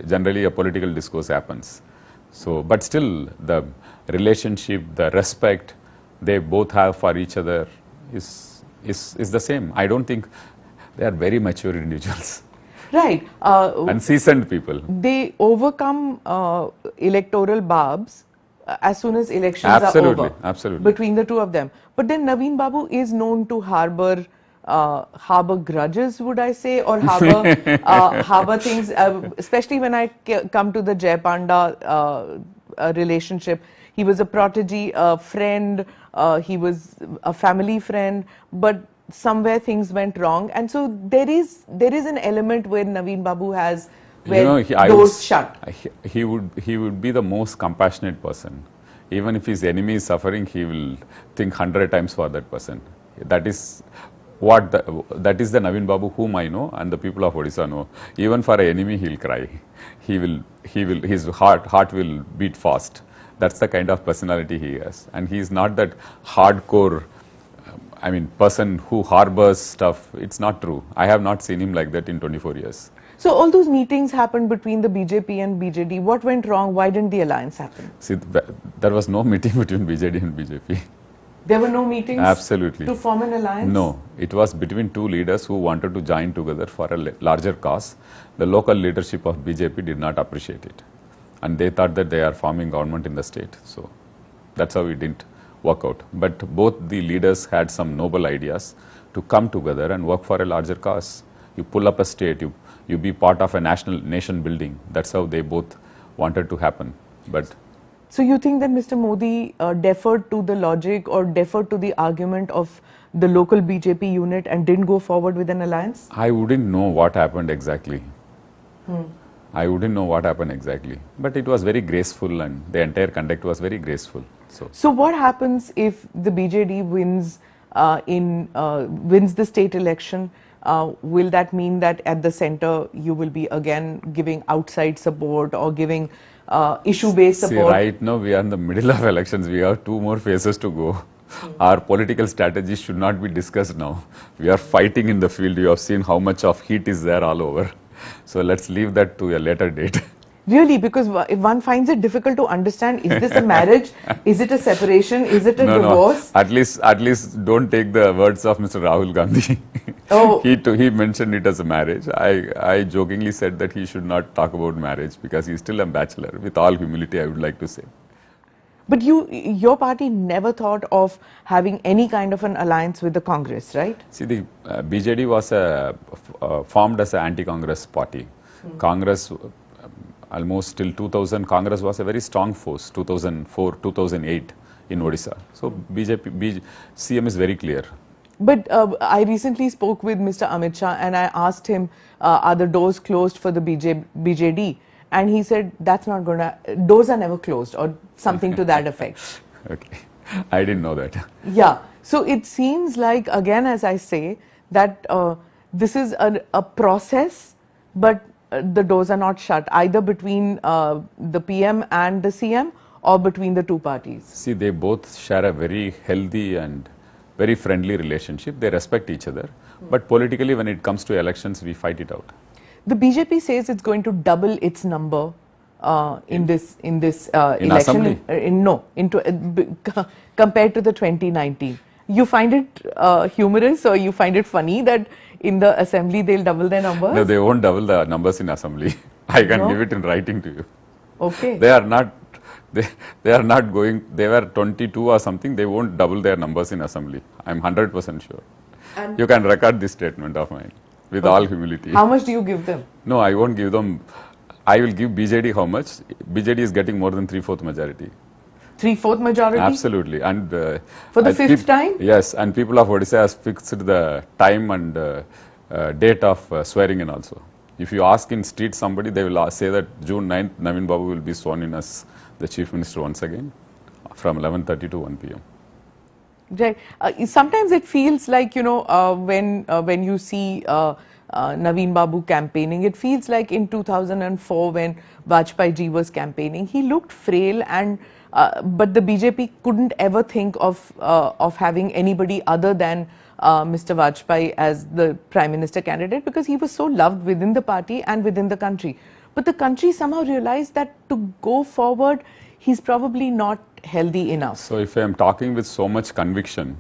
generally a political discourse happens. So, but still the relationship, the respect they both have for each other is the same. I don't think they are very mature individuals. Right. And seasoned people. They overcome electoral barbs as soon as elections Absolutely, are over. absolutely. Between the two of them. But then Naveen Babu is known to harbor grudges, would I say, or harbor things, especially when I come to the Jay Panda relationship. He was a protege, a friend, he was a family friend, but somewhere things went wrong, and so there is an element where Naveen Babu has doors shut. He would be the most compassionate person. Even if his enemy is suffering, he will think 100 times for that person. That is that is the Naveen Babu whom I know and the people of Odisha know. Even for an enemy, he'll cry. His heart will beat fast. That's the kind of personality he has, and he is not that hardcore. Person who harbors stuff. It's not true. I have not seen him like that in 24 years. So all those meetings happened between the BJP and BJD. What went wrong? Why didn't the alliance happen? See, there was no meeting between BJD and BJP. There were no meetings? Absolutely. To form an alliance? No. It was between two leaders who wanted to join together for a larger cause. The local leadership of BJP did not appreciate it. And they thought that they are forming government in the state. So that's how it didn't work out. But both the leaders had some noble ideas to come together and work for a larger cause. You pull up a state, you be part of a nation building. That's how they both wanted to happen. But so you think that Mr. Modi deferred to the logic or deferred to the argument of the local BJP unit and didn't go forward with an alliance? I wouldn't know what happened exactly. I wouldn't know what happened exactly. But it was very graceful and the entire conduct was very graceful. So what happens if the BJD wins the state election? Will that mean that at the center you will be again giving outside support or giving issue-based support? See, right now we are in the middle of elections. We have 2 more phases to go. Our political strategies should not be discussed now. We are fighting in the field. You have seen how much of heat is there all over. So let's leave that to a later date. Really? Because if one finds it difficult to understand, is this a marriage? Is it a separation? Is it a divorce? No. At least don't take the words of Mr. Rahul Gandhi. Oh. He mentioned it as a marriage. I jokingly said that he should not talk about marriage because he's still a bachelor. With all humility, I would like to say. But your party never thought of having any kind of an alliance with the Congress, right? See, the BJD was formed as an anti-Congress party. Congress, almost till 2000, Congress was a very strong force, 2004, 2008 in Odisha. So CM is very clear. But I recently spoke with Mr. Amit Shah and I asked him, are the doors closed for the BJD? And he said, that's not going to, doors are never closed or something to that effect. Okay, I didn't know that. Yeah, so it seems like, again, as I say, that this is a process, but the doors are not shut, either between the PM and the CM or between the two parties. See, they both share a very healthy and very friendly relationship. They respect each other. But politically, when it comes to elections, we fight it out. The BJP says it's going to double its number in this In election. assembly? Compared to the 2019. You find it humorous, or you find it funny that in the assembly they'll double their numbers? No, they won't double the numbers in assembly. I can No? give it in writing to you. Okay. They are not. They are not going. They were 22 or something. They won't double their numbers in assembly. I'm 100% sure. And You can record this statement of mine with all humility. how much do you give them? No, I won't give them. I will give BJD how much? BJD is getting more than 3/4 majority. 3/4 majority? Absolutely. And For the and fifth time? Yes, and people of Odisha has fixed the time and date of swearing in also. If you ask in street somebody, they will say that June 9th, Navin Babu will be sworn in as the Chief Minister once again from 11:30 to 1 p.m. Right. Sometimes it feels like, when you see Naveen Babu campaigning, it feels like in 2004 when Vajpayee ji was campaigning, he looked frail, and but the BJP couldn't ever think of having anybody other than Mr. Vajpayee as the Prime Minister candidate, because he was so loved within the party and within the country. But the country somehow realized that to go forward, he's probably not healthy enough. So if I am talking with so much conviction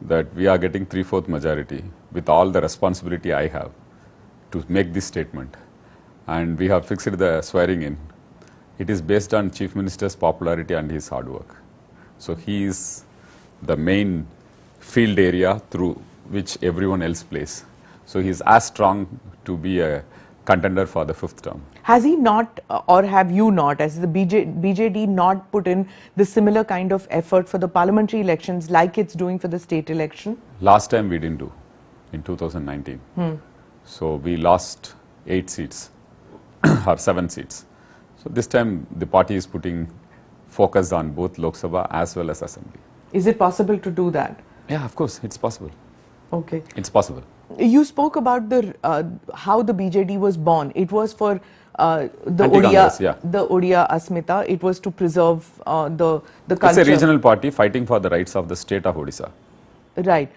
that we are getting 3/4 majority with all the responsibility I have to make this statement, and we have fixed the swearing in, it is based on Chief Minister's popularity and his hard work. So he is the main field area through which everyone else plays. So he is as strong to be a contender for the 5th term. Has he not, or have you not, as the BJD not put in the similar kind of effort for the parliamentary elections like it's doing for the state election? Last time we didn't do, in 2019. So we lost 8 seats or 7 seats. So this time the party is putting focus on both Lok Sabha as well as Assembly. Is it possible to do that? Yeah, of course, it's possible. Okay. It's possible. You spoke about the how the BJD was born. It was for the Anti-Congress, yeah. Odia Asmita. It was to preserve the culture. It's a regional party fighting for the rights of the state of Odisha. Right.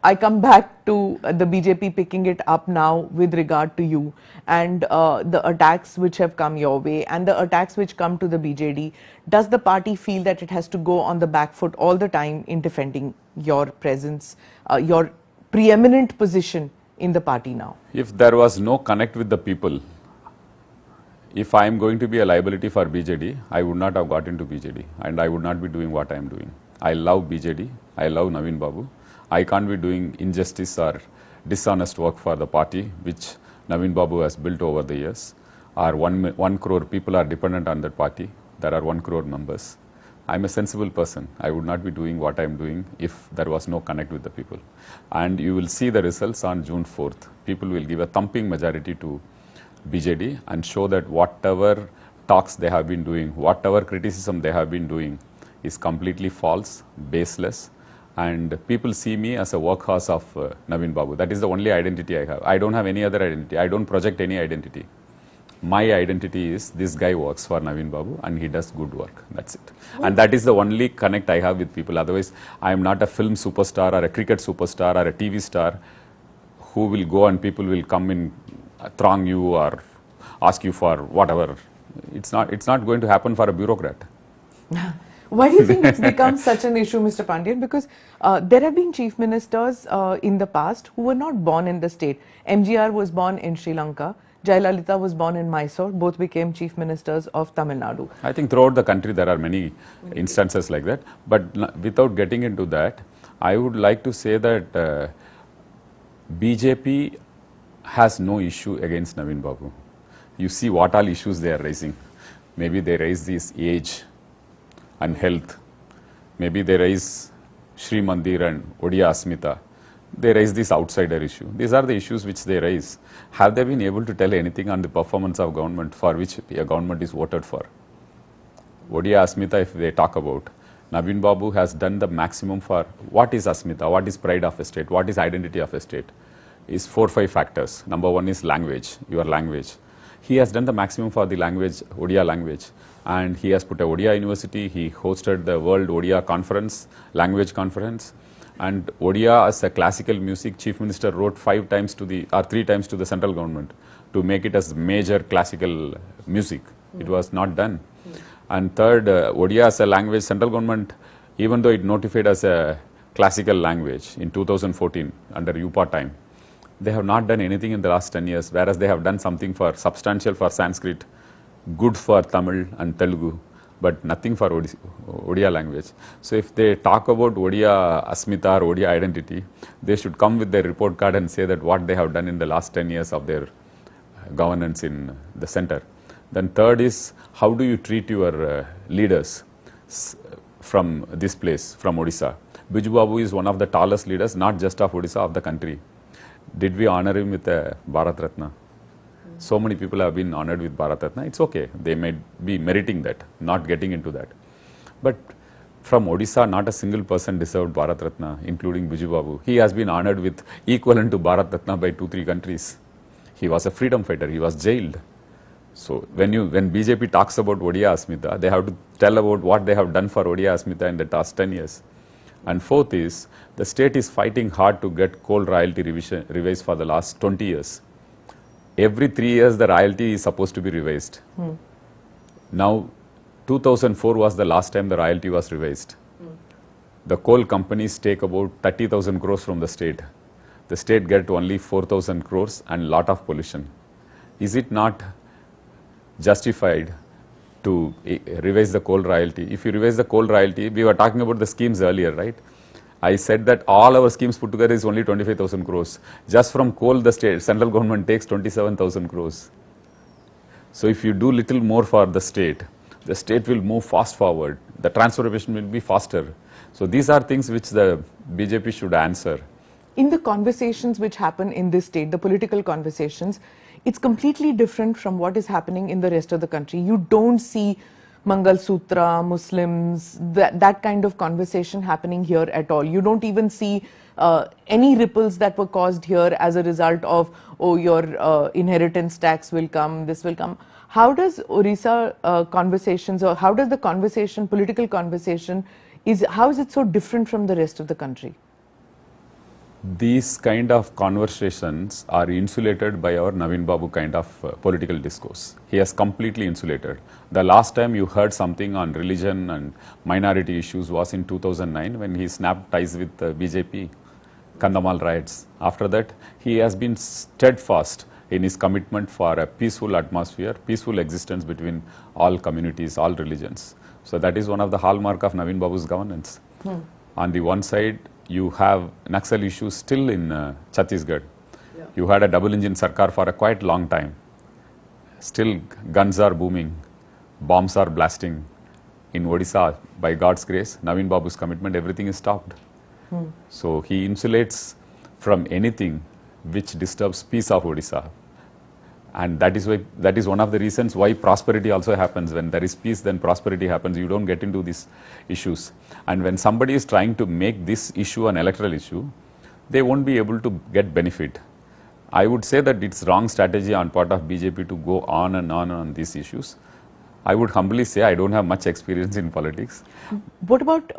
I come back to the BJP picking it up now with regard to you and the attacks which have come your way and the attacks which come to the BJD. Does the party feel that it has to go on the back foot all the time in defending your presence, your preeminent position in the party now? If there was no connect with the people, if I am going to be a liability for BJD, I would not have got into BJD and I would not be doing what I am doing. I love BJD, I love Naveen Babu. I can't be doing injustice or dishonest work for the party which Naveen Babu has built over the years. Our 1 crore people are dependent on that party. There are 1 crore members. I'm a sensible person. I would not be doing what I'm doing if there was no connect with the people. And you will see the results on June 4th. People will give a thumping majority to BJD and show that whatever talks they have been doing, whatever criticism they have been doing is completely false, baseless. And people see me as a workhorse of Naveen Babu. That is the only identity I have. I don't have any other identity. I don't project any identity. My identity is this guy works for Naveen Babu and he does good work. That's it. And that is the only connect I have with people. Otherwise, I am not a film superstar or a cricket superstar or a TV star who will go and people will come in, throng you or ask you for whatever. It's not going to happen for a bureaucrat. Why do you think it's become such an issue, Mr. Pandian? Because there have been chief ministers in the past who were not born in the state. MGR was born in Sri Lanka. Jayalalitha was born in Mysore. Both became chief ministers of Tamil Nadu. I think throughout the country there are many instances like that. But without getting into that, I would like to say that BJP has no issue against Naveen Babu. You see what all issues they are raising. Maybe they raise this age and health. Maybe they raise Sri Mandir and Odia Asmita. They raise this outsider issue. These are the issues which they raise. Have they been able to tell anything on the performance of government for which a government is voted for? Odia Asmita, if they talk about, Naveen Babu has done the maximum for what is Asmita, what is pride of a state, what is identity of a state, is 4-5 factors. Number 1 is language, your language. He has done the maximum for the language, Odia language. And he has put a Odia university, he hosted the World Odia Conference, language conference. And Odia as a classical music, Chief Minister wrote 3 times to the central government to make it as major classical music. It was not done. And third, Odia as a language, central government, even though it notified as a classical language in 2014 under UPA time, they have not done anything in the last 10 years, whereas they have done something for substantial for Sanskrit, good for Tamil and Telugu, but nothing for Odia language. So if they talk about Odia Asmita or Odia identity, they should come with their report card and say that what they have done in the last 10 years of their governance in the center. Then third is, how do you treat your leaders from this place, from Odisha? Biju Babu is one of the tallest leaders, not just of Odisha, of the country. Did we honor him with a Bharat Ratna? So many people have been honored with Bharat Ratna. It's okay. They may be meriting that, not getting into that. But from Odisha, not a single person deserved Bharat Ratna, including Biju Babu. He has been honored with equivalent to Bharat Ratna by 2-3 countries. He was a freedom fighter. He was jailed. So when BJP talks about Odia Asmita, they have to tell about what they have done for Odia Asmita in the past 10 years. And fourth is, the state is fighting hard to get coal royalty revised for the last 20 years. Every 3 years, the royalty is supposed to be revised. Now, 2004 was the last time the royalty was revised. The coal companies take about 30,000 crores from the state. The state get only 4,000 crores and lot of pollution. Is it not justified to revise the coal royalty? If you revise the coal royalty, we were talking about the schemes earlier, right? I said that all our schemes put together is only 25,000 crores. Just from coal, the central government takes 27,000 crores. So if you do little more for the state will move fast forward. The transformation will be faster. So these are things which the BJP should answer. In the conversations which happen in this state, the political conversations, it's completely different from what is happening in the rest of the country. You don't see Mangal Sutra, Muslims, that kind of conversation happening here at all. You don't even see any ripples that were caused here as a result of, oh, your inheritance tax will come, this will come. How does Odisha conversations, or how does the conversation, political conversation, how is it so different from the rest of the country? These kind of conversations are insulated by our Naveen Babu kind of political discourse. He has completely insulated. The last time you heard something on religion and minority issues was in 2009 when he snapped ties with BJP, Kandamal riots. After that, he has been steadfast in his commitment for a peaceful atmosphere, peaceful existence between all communities, all religions. So that is one of the hallmark of Naveen Babu's governance. On the one side, you have Naxal issues still in Chhattisgarh. Yeah. You had a double engine Sarkar for a quite long time. Still guns are booming, bombs are blasting. In Odisha, by God's grace, Naveen Babu's commitment, everything is stopped. So he insulates from anything which disturbs peace of Odisha. And that is one of the reasons why prosperity also happens. When there is peace, then prosperity happens. You don't get into these issues. And when somebody is trying to make this issue an electoral issue, they won't be able to get benefit. I would say that it's wrong strategy on part of BJP to go on and on these issues. I would humbly say I don't have much experience in politics. What about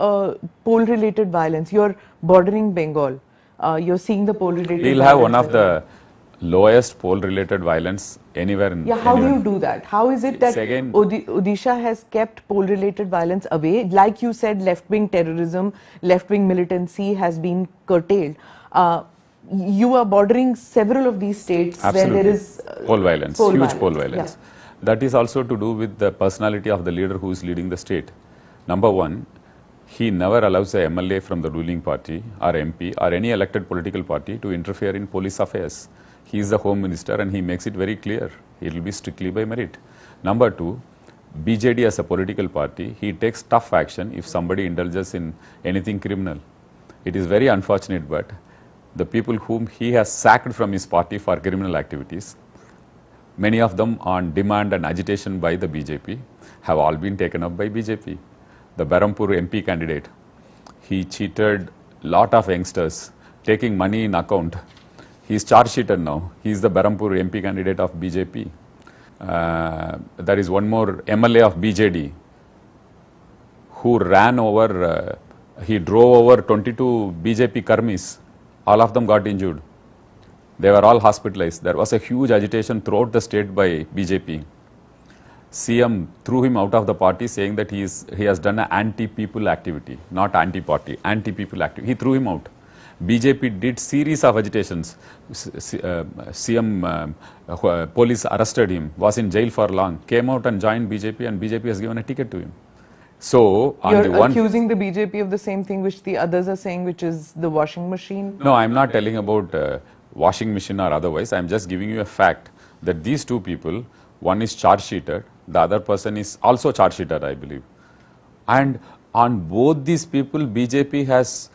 poll-related violence? You're bordering Bengal. You're seeing the poll-related violence. We'll have one of the lowest poll-related violence anywhere in how do you do that? How is it that Odisha has kept poll-related violence away? Like you said, left-wing terrorism, left-wing militancy has been curtailed. You are bordering several of these states. Absolutely. Where there is poll violence, huge poll violence. Yeah. That is also to do with the personality of the leader who is leading the state. Number one, he never allows a MLA from the ruling party or MP or any elected political party to interfere in police affairs. He is the Home Minister and he makes it very clear. It will be strictly by merit. Number two, BJD as a political party, he takes tough action if somebody indulges in anything criminal. It is very unfortunate, but the people whom he has sacked from his party for criminal activities, many of them on demand and agitation by the BJP, have all been taken up by BJP. The Berampur MP candidate, he cheated lot of youngsters, taking money in account. He is charge sheeted now. He is the Berampur MP candidate of BJP. There is one more MLA of BJD who ran over, he drove over 22 BJP Karmis. All of them got injured. They were all hospitalized. There was a huge agitation throughout the state by BJP. CM threw him out of the party, saying that he has done an anti-people activity, not anti-party, anti-people activity. He threw him out. BJP did series of agitations. CM police arrested him, was in jail for long, came out and joined BJP, and BJP has given a ticket to him. So, on You're accusing the BJP of the same thing which the others are saying, which is the washing machine? No, I'm not telling about washing machine or otherwise. I'm just giving you a fact that these two people, one is charge sheeted, the other person is also charge sheeted, I believe. And on both these people, BJP has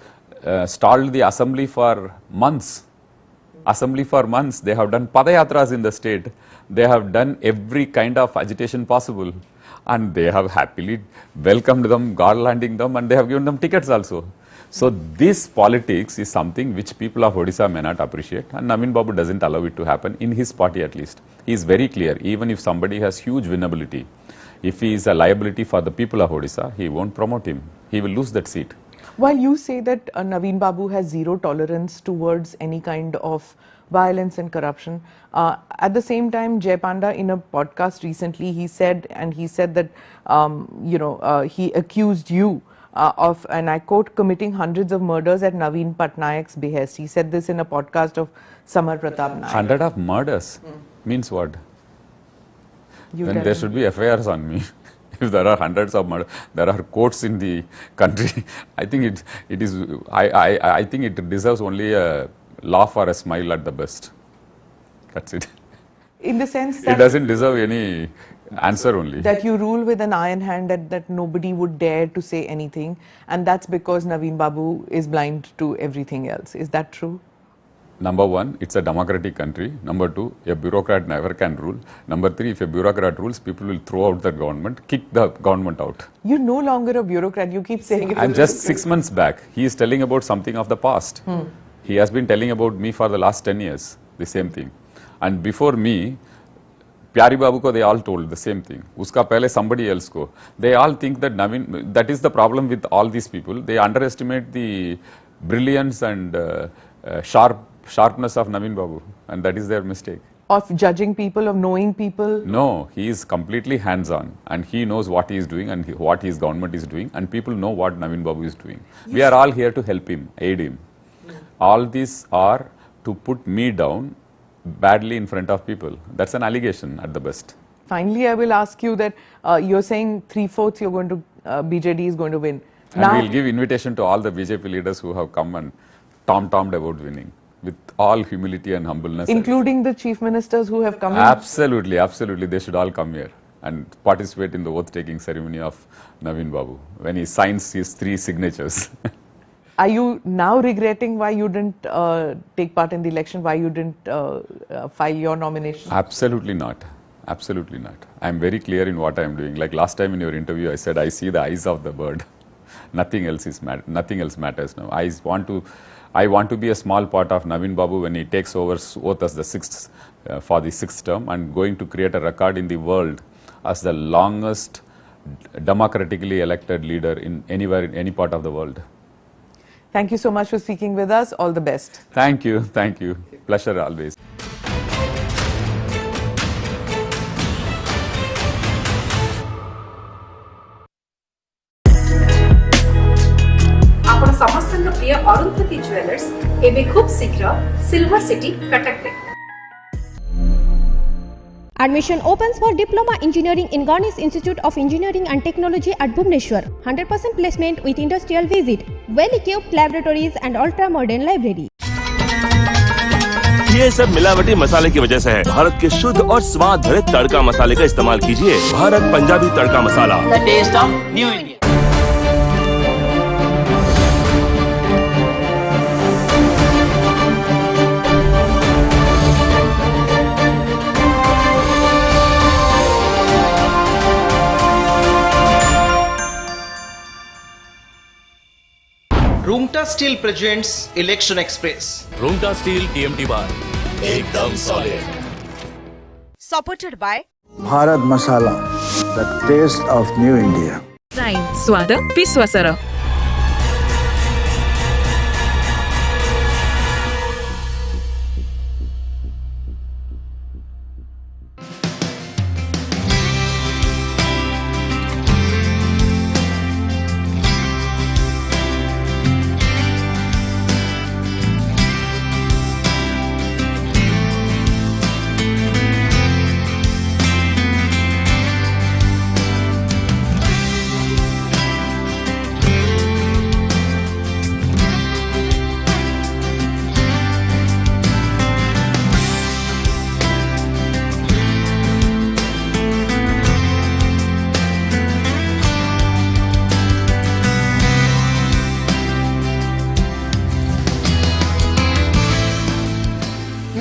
stalled the assembly for months. Assembly for months. They have done padayatras in the state. They have done every kind of agitation possible. And they have happily welcomed them, garlanding them, and they have given them tickets also. So this politics is something which people of Odisha may not appreciate, and Naveen Babu doesn't allow it to happen, in his party at least. He is very clear, even if somebody has huge winnability, if he is a liability for the people of Odisha, he won't promote him. He will lose that seat. While you say that Naveen Babu has zero tolerance towards any kind of violence and corruption, at the same time, Jay Panda, in a podcast recently, he said that, he accused you of, and I quote, committing hundreds of murders at Naveen Patnaik's behest. He said this in a podcast of Samar Pratap Naik. 100 of murders means what? Then there should be FIRs on me. If there are hundreds of murders, there are courts in the country. I think I think it deserves only a laugh or a smile at the best. That's it. In the sense that it doesn't deserve any answer only. That you rule with an iron hand, that nobody would dare to say anything, and that's because Naveen Babu is blind to everything else. Is that true? Number one, it's a democratic country. Number two, a bureaucrat never can rule. Number three, if a bureaucrat rules, people will throw out the government, kick the government out. You're no longer a bureaucrat. You keep saying it. I'm just 6 months back. He is telling about something of the past. He has been telling about me for the last 10 years, the same thing. And before me, Pyari Babu ko they all told the same thing. Uska pehle somebody else ko. They all think that Naveen, that is the problem with all these people. They underestimate the brilliance and sharpness of Naveen Babu, and that is their mistake. Of judging people, of knowing people? No, he is completely hands-on, and he knows what he is doing and what his government is doing, and people know what Naveen Babu is doing. Yes. We are all here to help him, aid him. All these are to put me down badly in front of people. That's an allegation at the best. Finally, I will ask you that you're saying 3/4 you're going to, BJD is going to win. And we'll give invitation to all the BJP leaders who have come and tom-tommed about winning, with all humility and humbleness. Including the chief ministers who have come in? Absolutely, absolutely. They should all come here and participate in the oath-taking ceremony of Naveen Babu when he signs his 3 signatures. Are you now regretting why you didn't take part in the election, why you didn't file your nomination? Absolutely not. Absolutely not. I'm very clear in what I'm doing. Like last time in your interview, I said, I see the eyes of the bird. Nothing else matters now. I want to be a small part of Naveen Babu when he takes over oath as the 6th, for the 6th term, and going to create a record in the world as the longest democratically elected leader in anywhere, in any part of the world. Thank you so much for speaking with us. All the best. Thank you. Thank you. Pleasure always. आपण समस्त प्रिय Arundhati jewellers एबे खूब शीघ्र silver city Cuttack रे Admission opens for Diploma Engineering in Ganesh Institute of Engineering and Technology at Bhubaneswar. 100% placement with industrial visit. Well-equipped laboratories and ultra-modern library. ये सब मिलावटी मसाले की वजह से है। भारत के शुद्ध और स्वाद भरे तड़का मसाले का इस्तेमाल कीजिए। भारत पंजाबी तड़का मसाला। The taste of New India. Rungta steel presents election express. Rungta steel TMT बार एकदम solid. Supported by Bharat Masala, the taste of New India. Prime स्वाद विश्वासर।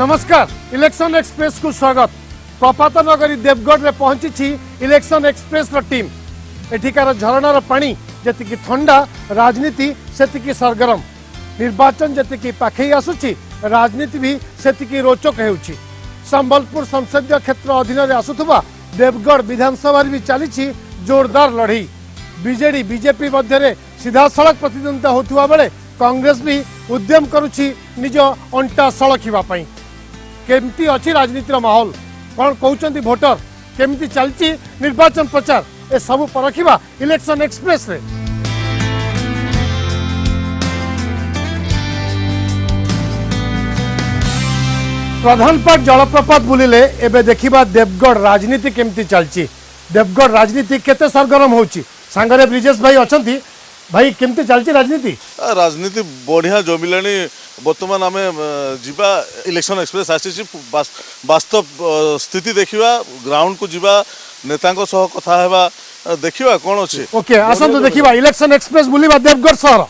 नमस्कार इलेक्शन एक्सप्रेस को स्वागत। प्रपात नगरी देवगढ़ में पहुंची इलेक्शन एक्सप्रेस टीम। एठिकार झरणार पानी जतिकी ठंडा, राजनीति सेतिकी सरगरम। निर्वाचन जतिकी पाखई आसुची, राजनीति भी सेतिकी रोचक हेउची। संबलपुर संसदीय क्षेत्र अधीन रे आसुथुबा देवगढ़ विधानसभा भी चली जोरदार लड़ई। बीजेडी बीजेपी मध्य सीधा सड़क प्रतिद्वंदिता होता बेले कांग्रेस भी उद्यम करुछि निज अंटा सड़किबा पई। केमती अछि राजनीतिर माहौल, कौन कहउचंती वोटर, केमती चलछि निर्वाचन प्रचार, ए सब परखिबा इलेक्शन एक्सप्रेस रे। प्रधानपाट जलप्रपात बुलिले एबे देखिबा देवगढ़ राजनीति केमती चलछि। देवगढ़ राजनीति केते सरगरम होछि। सांगरे ब्रिजेश भाई अछंती। भाई केमती चलछि राजनीति? राजनीति बढ़िया जमिलानी। बर्तमान आम जीवा इलेक्शन एक्सप्रेस आसी वास्तव स्थिति देखिबा, ग्राउंड को जीवा, नेता सह कथा हेबा, देखिबा कोन अछि। ओके आसंतु देखिबा इलेक्शन एक्सप्रेस बुलिबा देवगढ़ शहर।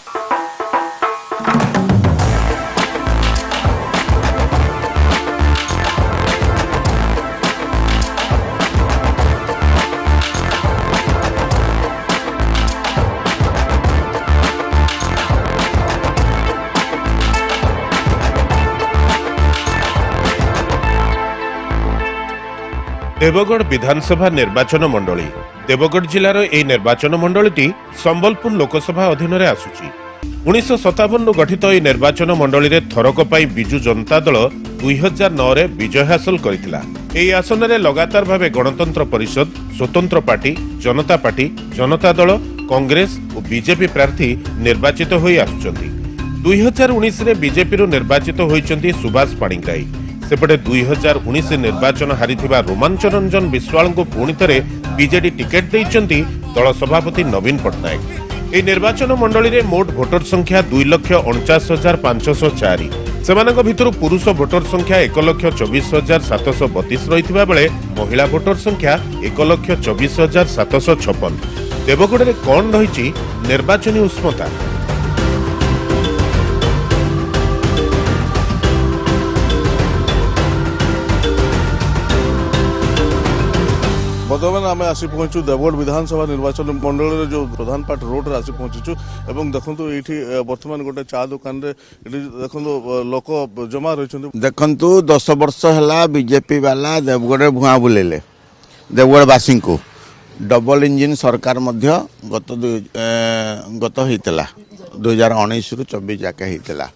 देवगढ़ विधानसभा निर्वाचन मंडली। देवगढ़ जिलार यह निर्वाचन मंडली संबलपुर लोकसभा अधीन रे आसुची। 1957 गठित यह निर्वाचन मंडली रे थरक पाई बिजु जनता दल 2009 रे विजय हासिल करथिला। एही आसन रे लगातार भावे गणतंत्र परिषद, स्वतंत्र पार्टी, जनता पार्टी, जनता दल, कांग्रेस और बीजेपी प्रार्थी निर्वाचित होई आसुचंती। 2019 रे बीजेपी रो निर्वाचित होईचंती सुभाष पाणिग्राही। सेपटे 2019 निर्वाचन हारिथिबा रोमांच रंजन विश्वाल को पुणी थे बीजेडी टिकेट देइचंती दल सभापति नवीन पट्टनायक। ए निर्वाचन मंडली रे मोट भोटर संख्या 2,49,504। सेमानक भितरु पुरुष भोटर संख्या 1,24,732 रहिथिबा बेले महिला भोटर संख्या 1,24,756। देवगढ़ रे कोन रहिछि निर्वाचनी उष्मता? बर्तमान आम आसी पहुंचु देवगढ़ विधानसभा निर्वाचन मंडल जो प्रधान पाट रोड रे आसी पहुंचीचु। एवं देखंतु एठी वर्तमान गोटे चा दुकान रे देखंतु लोक जमा रहिछन्ति। देखंतु 10 वर्ष हला बीजेपी वाला देवगढ़ भुआ बुलेले देवगढ़ वासी को। डबल इंजिन सरकार मध्य गत होइतला 2019 रु 24 जाके होइतला,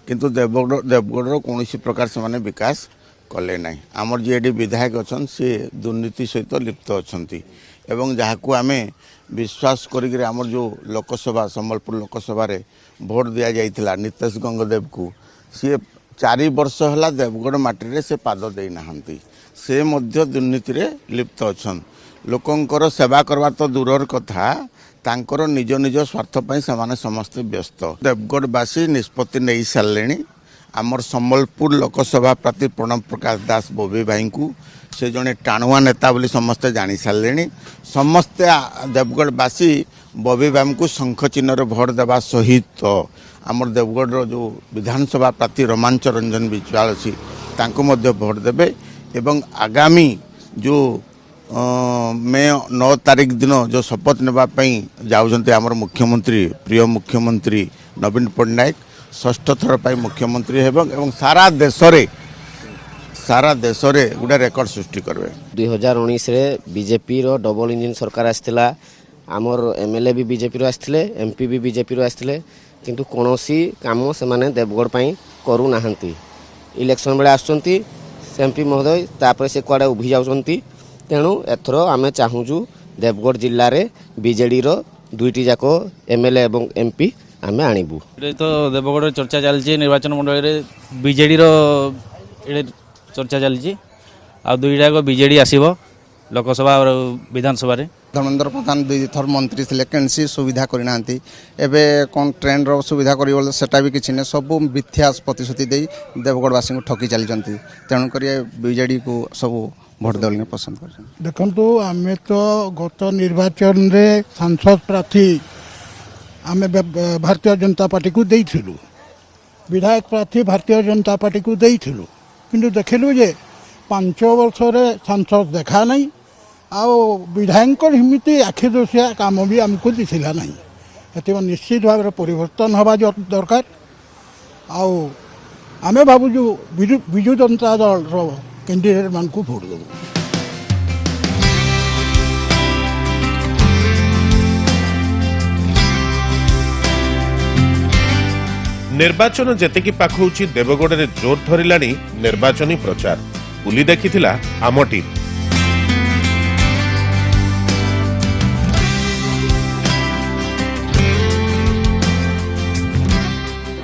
किंतु देवगढ़ कौन प्रकार से माने विकास कले ना। आमर जी विधायक अच्छा सी दुर्नीति सहित लिप्त अच्छा एवं जहाँ को आम विश्वास करिक आमर जो लोकसभा संबलपुर लोकसभा रे भोट दिया जाइथिला नितेश गंगदेव को, सी 4 वर्ष है देवगढ़ माटी रे से पाद दे नाहंती। से मध्य दुर्नीति रे लिप्त अच्छा। लोकंकर सेवा करवा तो दूरर कथा, तांकर निज निज स्वार्थ पई समाने समस्त व्यस्त। देवगढ़वासी निष्पत्ति नहीं सारे। आमर संबलपुर लोकसभा प्रार्थी प्रणब प्रकाश दास बॉबी भाई को से जड़े टाणुआ नेता बोली समस्ते जानी सारे। समस्ते देवगढ़वासी बॉबी भाई को शंख चिन्ह भोट देवा सहित आमर देवगढ़ जो विधानसभा प्रार्थी रोमांच रंजन विश्वाल अच्छी भोट देवे। एवं आगामी जो मे 9 तारीख दिन जो शपथ नेबाई जाऊँच आमर मुख्यमंत्री प्रिय मुख्यमंत्री नवीन पट्टनायक 6ठ थर पर मुख्यमंत्री एवं सारा देश रे गोटे रेकर्ड सृष्टि करबे। 2019 रे बीजेपी रो डबल इंजिन सरकार आस्थिला। आमर एमएलए भी बीजेपी रो आस्थिले, एमपी भी बीजेपी रो आस्थिले, किंतु कोनोसी काम से माने देवगढ़ पई करू नाहंती। इलेक्शन बेले आसुचंती एमपी महोदय तापर से कुआडे उभी जाउचंती। तेणु एथर आमे चाहूजु देवगढ़ जिल्ला रे बीजेडी रो 2टी जाको एमएलए एवं एमपी आमे आनिबु। तो देवगढ़ चर्चा चलछि निर्वाचन मंडल रे बीजेडी रो चर्चा चलछि आ 2टा को बीजेडी आसीबो लोकसभा और विधानसभा रे। धर्मेंद्र प्रधान 2 थर मंत्री थे कैंसी सुविधा करना एबे कौन ट्रेन रो सुविधा कर सेटा भी किसी ने सब मिथ्या प्रतिश्रुति दे देवगढ़वासी को ठकी चली। तेणुक बीजेडी को सब भोट देने पसंद कर। देखु आम तो गत निर्वाचन रे सांसद प्रार्थी आम भारतीय जनता पार्टी को देइथिलु, विधायक प्रार्थी भारतीय जनता पार्टी को देइथिलु, किंतु देखिलु जे 5 वर्ष सांसद देखा नहीं आउ विधायक हिमिति आखि दोषिया काम भी आमको दिखला नहीं से निश्चित भाव में परिवर्तन हवा दरकार आउ आमे भावुँ विजु जनता दल कैंडिडेट मान को भोट देव। निर्वाचन जेतिकी पाखौची देवगढ़ रे जोर धरिलानी निर्वाचनी प्रचार बुली देखिथिला आम टीम।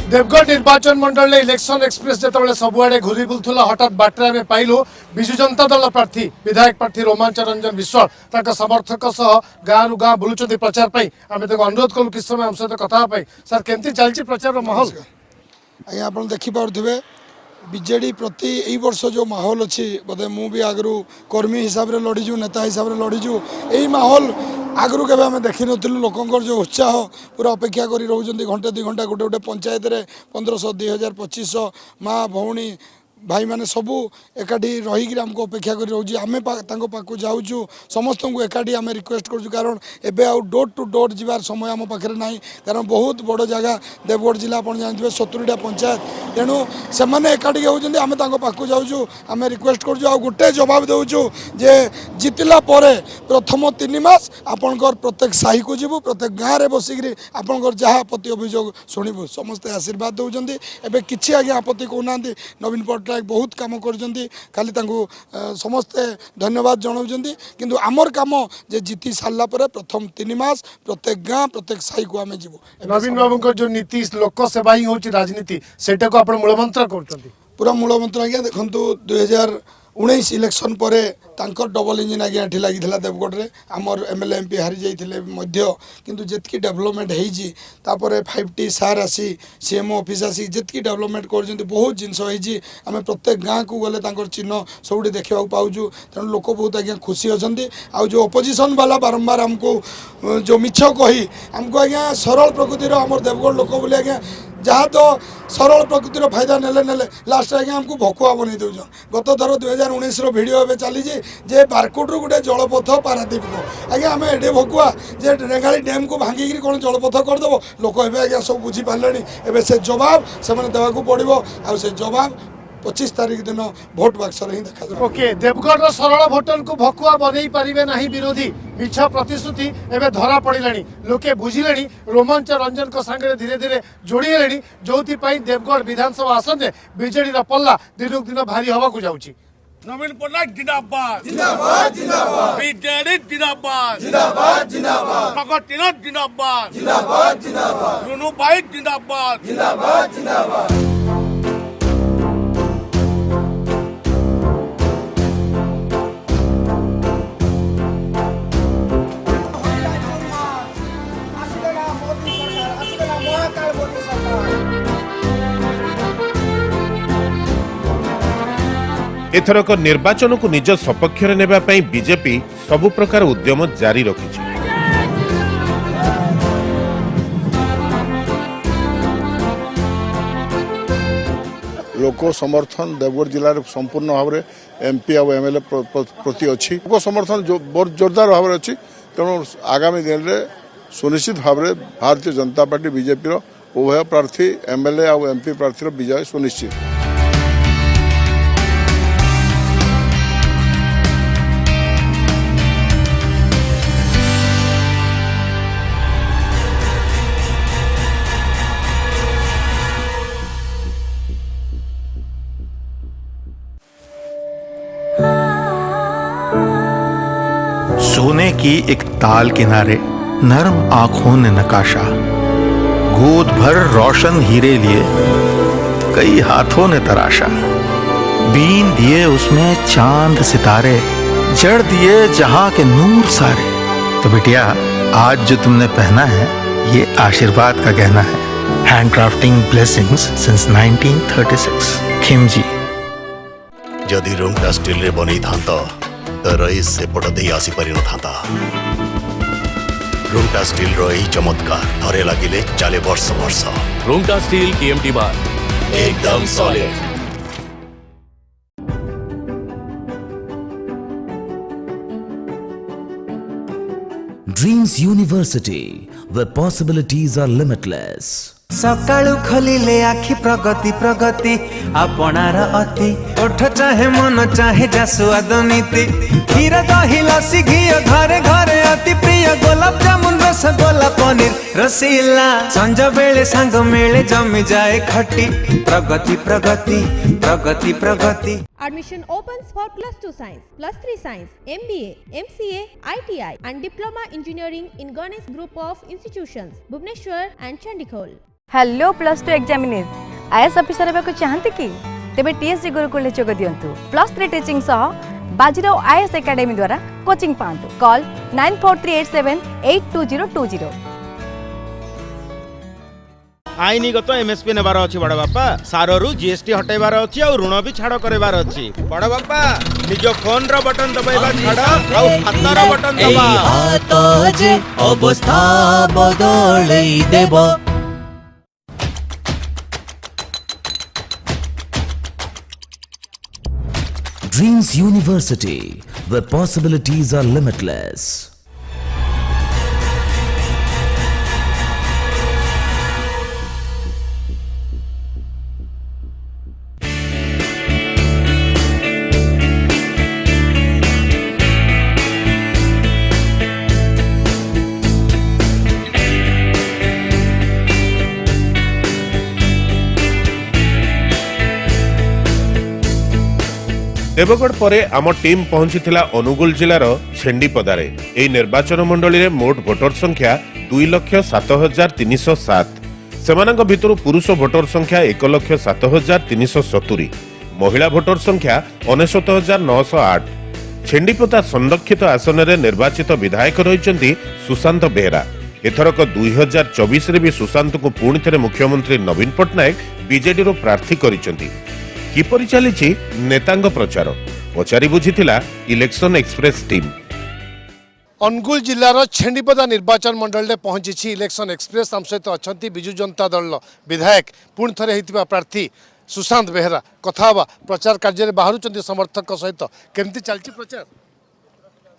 देवगढ़ निर्वाचन मंडल में इलेक्शन एक्सप्रेस जो सबुआड़े घूरी बुलूला हठात बाटे आम पाइलु विजु जनता दल प्रार्थी विधायक प्रार्थी रोमांच रंजन विश्वाल समर्थक सह गाँव गाँ बुलूं प्रचार आम अनुरोध कलु किस समय आम सहित कथा सर केमती चलती प्रचार माहौल आज्ञा आप देखिपे बीजेडी प्रति यही वर्ष जो माहौल अच्छी बोधे मु भी आगु कर्मी हिसाब से लड़ीजु नेता हिसाब से लड़ीजु यही माहौल आगु के आम देखी नु लोकंर जो उत्साह पूरा अपेक्षा कर रोचे घंटे 2 घंटा गोटे गोटे पंचायत रे 1500 2000 2500 माँ भौणी भाई मैंने सबू एकाठी रहीकि आमको अपेक्षा कर रोचे आम पाखु जाऊँ समस्त को एकाठी आम रिक्वेस्ट करूँ कारण एबे आउ डोर टू डोर जीवार समय आम पाखे ना कारण बहुत बड़ जगह देवगढ़ जिला आप जानते 70टा पंचायत तेणु से मैंने एकाठी होती आम पाखु जाऊँ आम रिक्वेस्ट करूँ गोटे जवाब देचु जे जितला प्रथम 3 मास आपणकर प्रत्येक साही को जीवु प्रत्येक गाँव में बसिक आपणकर जहाँ आपत्ति अभियोग शुणु समस्ते आशीर्वाद दौरान एवं किसी आज्ञा आपत्ति कहना नवीन पट्टनायक बहुत काम करजंती खाली समस्ते धन्यवाद जनाउछंती किंतु आमर काम जे जीति सारला परे प्रथम 3 मास प्रत्येक गाँ प्रत्येक साही को आमे जीवो। नवीन बाबू को जो नीति लोक सेवा ही होची राजनीति सेटा को आपण मूलमंत्र करछंती पूरा मूलमंत्र आज्ञा देखंतु 2019 इलेक्शन पर तांकर डबल इंजिन आगे एठी लगी देवगढ़ में आमर एमएलए एमपी हारी जाइए किंतु जितकी डेवलपमेंट होपर 5T सार आसी सीएमओ ऑफिस आसी जितकी डेवलपमेंट कर बहुत जिनस आम प्रत्येक गाँ को गले चिन्ह सब देखा पाऊँ तेणु लोक बहुत आज्ञा खुशी अच्छा आउ जो अपोजिशन वाला बारंबार आमको जो मिछ कही आमको आज्ञा सरल प्रकृतिर आम देवगढ़ लोक बोले आज्ञा जहाँ तो सरल प्रकृतिर फायदा नेले नेले लास्ट आज्ञा आमको भकुआ बन दौन गत थर 2019 भिडियो एवं चली जे बारकोड्रु गोटे जलपथ पारादीप को आज्ञा आम एडे भकुआ जे रेंगाली डैम को भांगिक कौन जलपथ करदेव लोक एवं आज्ञा सब बुझीपारे एवं से जवाब से देवाक पड़ो आ से जवाब 25 तारीख दिन भोट बाक्स ही देखा ओके देवगढ़ सरल भोटर को भकुआ बनई पारिबे नहीं विरोधी मिछ प्रतिश्रुति एवं धरा पड़े लोके बुझिले रोमांच रंजन को संगे धीरे धीरे जोड़ीले जो देवगढ़ विधानसभा आसन में बीजेडी पल्ला दिन दिन भारी हवा को जाऊँगी। नवीन पट्टनायक जिंदाबाद जिंदाबाद जिंदाबाद बीजेडी जिंदाबाद जिंदाबाद जिंदाबाद प्रगतिनाथ जिंदाबाद जिंदाबाद जिंदाबाद रुनु भाई जिंदाबाद जिंदाबाद जिंदाबाद। एथरक निर्वाचन को निज सपक्ष नेबा पई बीजेपी सबु प्रकार उद्यम जारी रखिछि। लोक समर्थन देवगढ़ जिले संपूर्ण भाव में एमपी और एमएलए प्रति अच्छी लोक समर्थन जोरदार भाव में अच्छी तेणु आगामी दिन में सुनिश्चित भाव में भारतीय जनता पार्टी बीजेपी उभय प्रार्थी एमएलए और एमपी प्रार्थी विजय सुनिश्चित। सोने की एक ताल किनारे नरम आंखों ने नकाशा, गोद भर रोशन हीरे लिए कई हाथों ने तराशा, बीन दिए उसमें चांद सितारे, जड़ दिए जहां के नूर सारे। तो बिटिया आज जो तुमने पहना है ये आशीर्वाद का गहना है। Handcrafting blessings since 1936। खिमजी। जदि रूमटा स्टील रे बनी थांता तो रईस से पट दे आसी पारि न थांता। रूमटा स्टील रो यही चमत्कार थरे लागिले चाले वर्ष वर्ष। रूमटा स्टील टीएमटी बार एकदम solid. Dreams University, where possibilities are limitless. सकाळू खोलिले आखि प्रगति प्रगति आपणार अति ओठ चाहे मन चाहे जासुआद नीति क्षीर दही लसी घी घरे घरे अति प्रिय गोलाप जामुन रसगोला पनीर रसीला संज बेले सांग मेले जमी जाए खटी प्रगति प्रगति प्रगति प्रगति Admission opens for +2 Science, +3 Science, MBA, MCA, ITI and Diploma Engineering in Ganesh Group of Institutions, Bhubaneswar and Chandigarh. Hello +2 examinees IAS officer हेबाकु चाहंती कि तेबे टीएसडी गुरुकुल जोग दियंतु +3 टीचिंग सह बाजीराव आईएएस एकेडमी द्वारा कोचिंग पांतु कॉल 9438782020 आईनीगत एमएसपी नेबार अछि बड़ बापा साररु जीएसटी हटेबार अछि और ऋण भी छाड़ करबार अछि बड़ बापा निजो फोन रो बटन दबाइबा छाड़ और हाथ रो बटन दबा हाथ जे अवस्था बदलई देबो Dreams University, where possibilities are limitless. Deogarh परे आम टीम पहुंची अनुगुल जिलार छेंडीपदारे एई निर्वाचन मंडली रे मोट भोटर संख्या 2,07,307 सेमानक भितरु पुरुष भोटर संख्या 1,07,370 महिला भोटर संख्या 69,908 छेंडीपदा संरक्षित आसन रे निर्वाचित विधायक रहिचंती सुशांत बेहरा एथरक 2024 रे भी सुशांत को पुणी थे मुख्यमंत्री नवीन पट्टनायक बीजेडी रो प्रार्थी करिचंती किपरि चलीछि नेतांग प्रचार पचारि बुझिथिला इलेक्शन एक्सप्रेस टीम अनुगुल जिलार छेंडीपदा निर्वाचन मंडल में पहुंची इलेक्शन एक्सप्रेस आम सहित अच्छा विजु जनता दल विधायक पुणी थे होता प्रार्थी सुशांत बेहरा कथा प्रचार कार्य बाहर समर्थक सहित केमती चलती प्रचार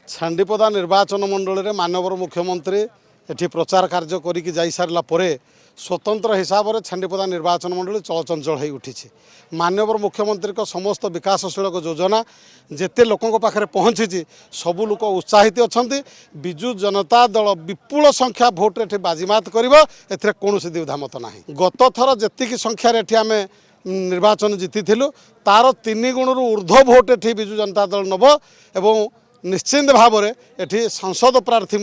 छेंडीपदा निर्वाचन मंडल में मानवर मुख्यमंत्री एठी प्रचार कार्य करिक जाई सारला परे स्वतंत्र हिसाब से छेंडीपदा निर्वाचन मंडल चलचंचल हो उठी मानवर मुख्यमंत्री को समस्त विकासशील योजना जेते लोकों पाखे पहुँची सबू लोक उत्साहित अच्छा विजु जनता दल विपुल संख्या भोट रे बाजीमात कर कौन द्विधा मत ना गत थर जी संख्यार आम निर्वाचन जीति तार 3 गुणु ऊर्ध्व भोट एटी विजु जनता दल नब एवं निश्चिंत भाव में एटी सांसद प्रार्थी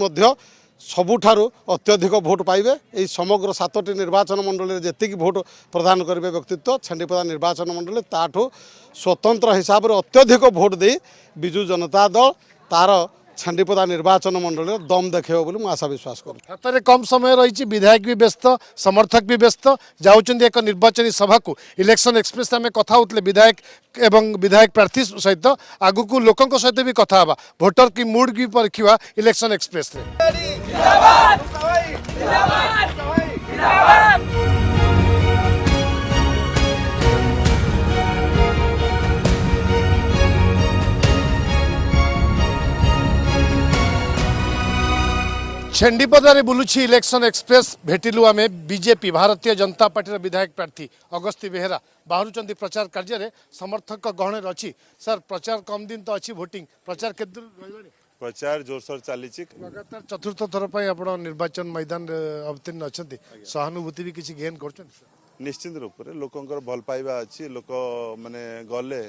सबुठारु अत्यधिक भोट पाइबे यही समग्र 7टी निर्वाचन मंडल में जी भोट प्रदान करेंगे व्यक्तित्व छेंडीपदा निर्वाचन मंडल ताठू स्वतंत्र हिसाब से अत्यधिक भोट दे विजु जनता दल तार छेंडीपदा निर्वाचन मंडल में दम देखेब बोली आशा विश्वास करूँ हाथ में कम समय रही विधायक भी व्यस्त समर्थक भी व्यस्त जाऊँच एक निर्वाचन सभा को इलेक्शन एक्सप्रेस आम कथा होते विधायक एवं विधायक प्रार्थी सहित आगु को लोकों सहित भी कथा भोटर की मूड भी परीक्षा इलेक्शन एक्सप्रेस छेंडीपदा रे बुलुछि इलेक्शन एक्सप्रेस भेटिलु आमे बीजेपी भारतीय जनता पार्टी विधायक प्रार्थी अगस्ती बेहरा बाहरुचंती प्रचार कार्य रे समर्थक गहण अच्छी सर प्रचार कम दिन तो अच्छी वोटिंग प्रचार केते प्रचार जोरसोर चली लगातार चतुर्थ थर पर आप निर्वाचन मैदान अवतीर्ण अच्छा सहानुभूति भी किसी गेन कर निश्चित रूप से लोकंर भल पाइबा अच्छी लोक माने गले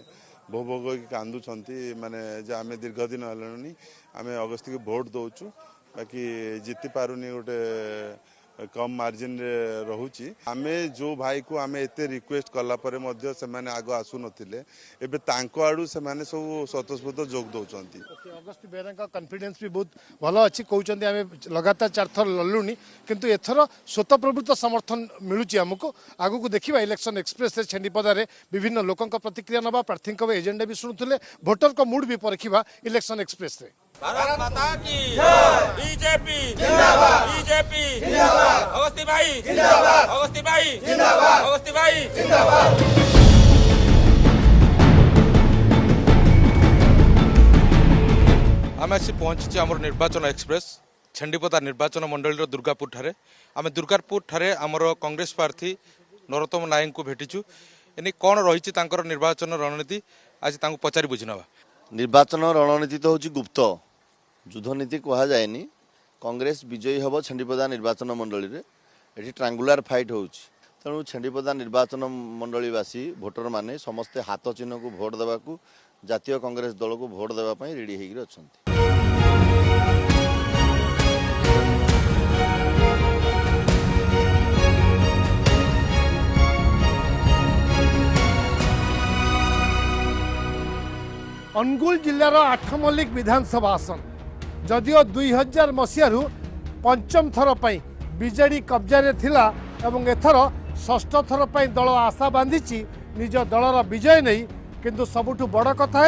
भोग भोग कांदुंट माने आम दीर्घ दिन हेलुनी आम अगस्ती को भोट दौचु बाकी जीति पारुनी गोटे कम मार्जिन रे रहुची आमे जो भाई को आमे एते रिक्वेस्ट कला परे मध्य से माने आगो आसु नथिले एबे तांको आडू से माने सब स्वतःस्फूर्त जोग दउचंती अगस्ती बेहरा का कॉन्फिडेंस भी बहुत भलो अछि कहउचंती आमे लगातार 4 थर लल्लुनी किंतु एथर स्वतःप्रवृत्त समर्थन मिलुची हमको आगु को देखिबा इलेक्शन एक्सप्रेस रे छेंडीपदा रे विभिन्न लोकन का प्रतिक्रिया नबा प्रार्थी का एजेंडा भी सुनुथले वोटर का मूड भी परखिबा इलेक्शन एक्सप्रेस रे भारत माता की जय बीजेपी जिंदाबाद बीजेपी जिंदाबाद अगस्ती भाई जिंदाबाद अगस्ती भाई जिंदाबाद अगस्ती भाई जिंदाबाद आम आसी पहुंची आम निर्वाचन एक्सप्रेस छेंडीपदा निर्वाचन मंडल दुर्गापुर ठारे आम दुर्गापुर ठारे आमर कांग्रेस प्रार्थी नरोत्तम नायक को भेटिचु एने कौन रही निर्वाचन रणनीति आज पचारि बुझीना निर्वाचन रणनीति तो हूँ गुप्त युद्धनीति कह जाए कांग्रेस विजयी हम छेंडीपदा निर्वाचन मंडल ये ट्रांगुलार फाइट हो तेणु छेंडीपदा निर्वाचन मंडलीवासी भोटर माने समस्ते हाथ चिन्ह को भोट देवा जातीय कांग्रेस दल को भोट देवाई रेडी होगी अच्छा। अनुगुल जिलार आठमल्लिक विधानसभा आसन जदिओ 2000 मसीह पंचम थर पर बीजेडी कब्जा थिला एवं एथर षष्ठ थर पर दल आशा बांधी निज दलर विजय नहीं किंतु सबुठु बड़ कथा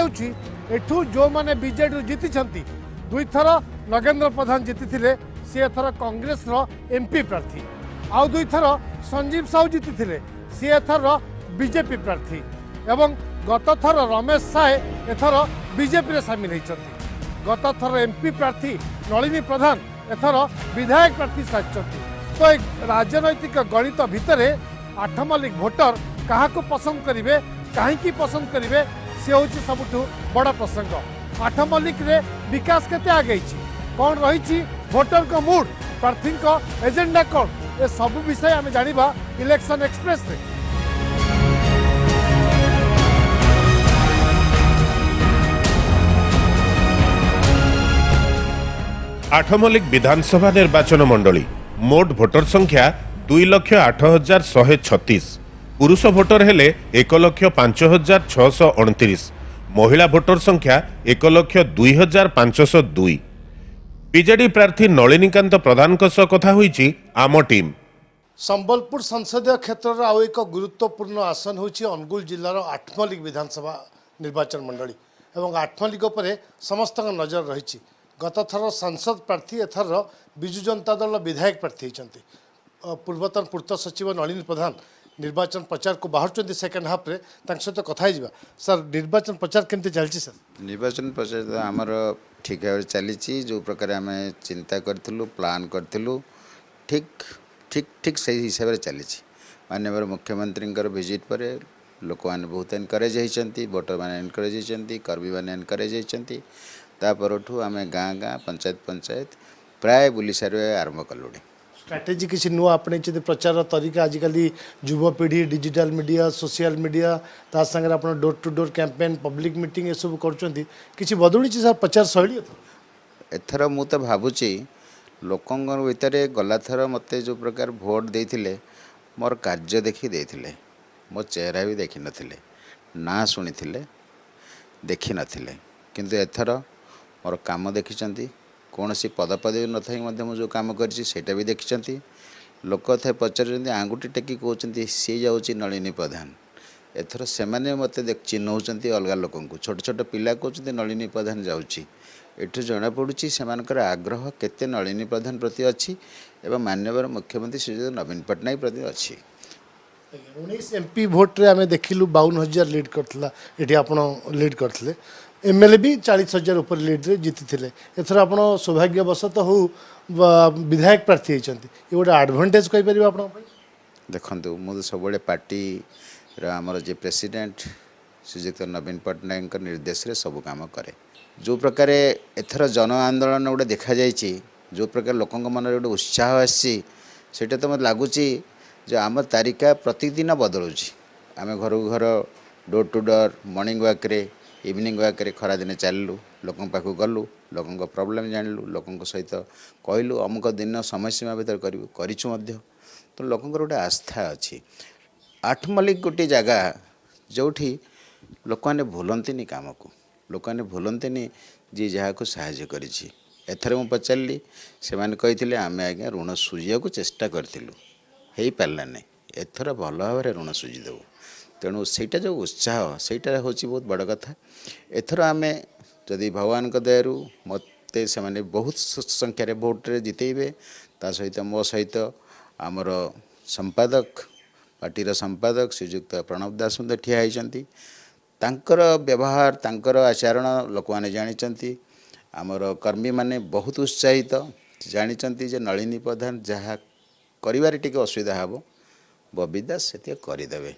एठू जो माने बीजेडी जीति 2 थर नगेंद्र प्रधान जीति सी एथर कांग्रेस एमपी प्रार्थी आउ 2 थर संजीव साहू जीति सी एथर बीजेपी प्रार्थी एवं गत थर रमेश साय एथर बीजेपी रे सामिल होती गत थर एमपी प्रार्थी नलिनी प्रधान एथर विधायक प्रार्थी साजिଛନ୍ତି तो एक राजनैतिक गणित भितर आठमल्लिक भोटर क्या पसंद करेंगे कहीं पसंद करेंगे सी हूँ सबुठु बड़ प्रसंग। आठमल्लिक रे विकास केते आगे कौन रही भोटर को मूड प्रार्थी को एजेंडा कौन ए सब विषय आम जाना इलेक्शन एक्सप्रेस रे। आठमल्लिक विधानसभा निर्वाचन मंडली मोट भोटर संख्या 2,08,136 पुरुष भोटर हेले 1,05,629 महिला भोटर संख्या 1,02,502 बीजेडी प्रार्थी नलिनीकांत प्रधान कथा होईची आम टीम। संबलपुर संसदीय क्षेत्र आउ एक गुरुत्वपूर्ण आसन होची अनुगुल जिलार आठमल्लिक विधानसभा निर्वाचन मंडली एवं आठमल्लिक उपरे समस्त नजर रही गत थर सांसद प्रार्थी एथर विजु जनता दल विधायक प्रार्थी होती पूर्वतन पूर्त सचिव नलिनी प्रधान निर्वाचन प्रचार को बाहर सेकेंड हाफ रे सहित कथा सर निर्वाचन प्रचार केमती चलती सर निर्वाचन प्रचार आमर ठीक भाव चली जो प्रकार आम चिंता करूँ प्लान करूँ ठीक ठीक ठीक से हिसाब से चली माननीय मुख्यमंत्री विजिट पर लोक मैंने बहुत एनकरेज होती वोटर मैंने एनकरेज होती कर्मी मैंने एनकरेज होती तापरठू आम गाँ गाँ पंचायत पंचायत प्राय बुली सारे आरंभ कलु। स्ट्राटेजी किसी नुआ अपने प्रचार तरीका आजिकल युवपीढ़ी डिजिटल मीडिया सोशल मीडिया ता संगे आप door to door campaign public meeting ये सब कर बदली सर प्रचार शैली एथर मु तो भावुची लोकों भितर गला थर मत जो प्रकार भोट देते मोर कार्य देखी देते मो चेहरा भी देखी नथिले ना शुणी देखी नथिले किंतु एथर मोर काम देखी कौन सी पदपदवी न थी जो कम करटा भी देखी लोक थे पचार आंगुठी टेकी कहते सी जाऊँगी नलिनी प्रधान एथर से मत चिन्हौं अलग लोक छोट छोट पिला कहते नलिनी प्रधान जाऊँगी एठू जना पड़ुची से आग्रह केते नलिनी प्रधान प्रति अच्छी एवं माननीय मुख्यमंत्री श्री नवीन पट्टनायक प्रति अच्छी 19 एमपी भोट रे आम देखिलु 52,000 लीड करथिला एठी आपण लीड करथिले एमएलए भी 40,000 ऊपर लीड रे जीति एथर आपण सौभाग्यवशत हो विधायक प्रार्थी होती ये गोटे एडभांटेज कही परिबा आपण देखंतु मु सब पार्टी आमर जे प्रेसिडेंट श्रीजुक्त नवीन पट्टनायक निर्देश रे सब काम करे जो प्रकार एथर जन आंदोलन गोटे देखा जाइए जो प्रकार लोकों मन गोटे उत्साह आसी तो मत लगुच जो आम तारिका प्रतिदिन बदलुची आम घर घर door to door morning walk रे इवनिंग वॉक रे खरा दिन चलू लोकों पाखु गलु लोकों प्रॉब्लम जानलु लोकों सहित कहलु अमुक दिन समय सीमा भर करूँ तो लोकों गोटे आस्था अच्छी आठमल्लिक गोटे जगह जो लोक मैंने भूलती काम को लोक मैंने भूलती जी जहाँ को साहाय्य करिछि एथर मु पचारि से कही आम आज्ञा ऋण सुझा को चेष्टा करूँ हो पारा नहीं एथर भल भाव ऋण सुझीदेव तेणु सेटा जो उत्साह सेटा हूँ बहुत बड़ कथा एथर आम जदि भगवान दयारू मत से बहुत संख्यार भोट्रे जितेबे ता सहित मो सहित आमर संपादक पार्टीर संपादक श्रीजुक्त प्रणब दास ठिया होती तांकर व्यवहार तांकर आचरण लोक मैंने जानी आमर कर्मी माने बहुत उत्साहित ଜାଣିଛନ୍ତି ଯେ ନଳିନୀ ପ୍ରଧାନ ଯାହା କରିବାରେ ଟିକେ ଅସୁବିଧା ହେବ ବବି ଦାସ ସେତିକି କରିଦେବେ।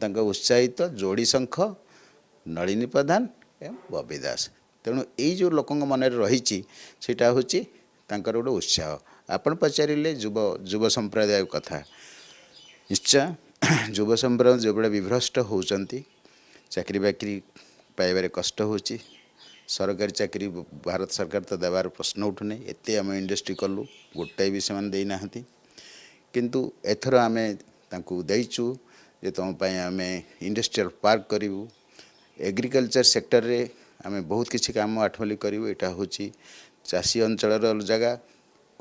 ତାଙ୍କ ଉତ୍ସାହିତ ଯୋଡ଼ି ଶଙ୍ଖ ନଳିନୀ ପ୍ରଧାନ ଏବଂ ବବି ଦାସ। ତେଣୁ ଏଇ ଯେଉଁ ଲୋକଙ୍କ ମନରେ ରହିଛି ସେଇଟା ହେଉଛି ତାଙ୍କର ଗୋଟେ ଉତ୍ସାହ। ଆପଣ ପଚାରିଲେ ଯୁବ ସମ୍ପ୍ରଦାୟ କଥା, ନିଶ୍ଚୟ ଯୁବ ସମ୍ପ୍ରଦାୟ ଯେଉଁଭଳିଆ ବିଭ୍ରଷ୍ଟ ହେଉଛନ୍ତି, ଚାକିରି ବାକିରି ପାଇବାରେ କଷ୍ଟ ହେଉଛି, ସରକାରୀ ଚାକିରି ଭାରତ ସରକାର ତ ଦେବାର ପ୍ରଶ୍ନ ଉଠୁନି। ଏତେ ଆମେ ଇଣ୍ଡଷ୍ଟ୍ରି କଲୁ, ଗୋଟାଏ ବି ସେମାନେ ଦେଇନାହାନ୍ତି। କିନ୍ତୁ ଏଥର ଆମେ ତାଙ୍କୁ ଦେଇଛୁ ଯେ ତୁମ ପାଇଁ ଆମେ ଇଣ୍ଡଷ୍ଟ୍ରିଆଲ ପାର୍କ କରିବୁ, ଏଗ୍ରିକଲଚର ସେକ୍ଟରରେ ଆମେ ବହୁତ କିଛି କାମ ଆଠମଲ୍ଲିକ କରିବୁ। ଏଇଟା ହେଉଛି ଚାଷୀ ଅଞ୍ଚଳର ଜାଗା,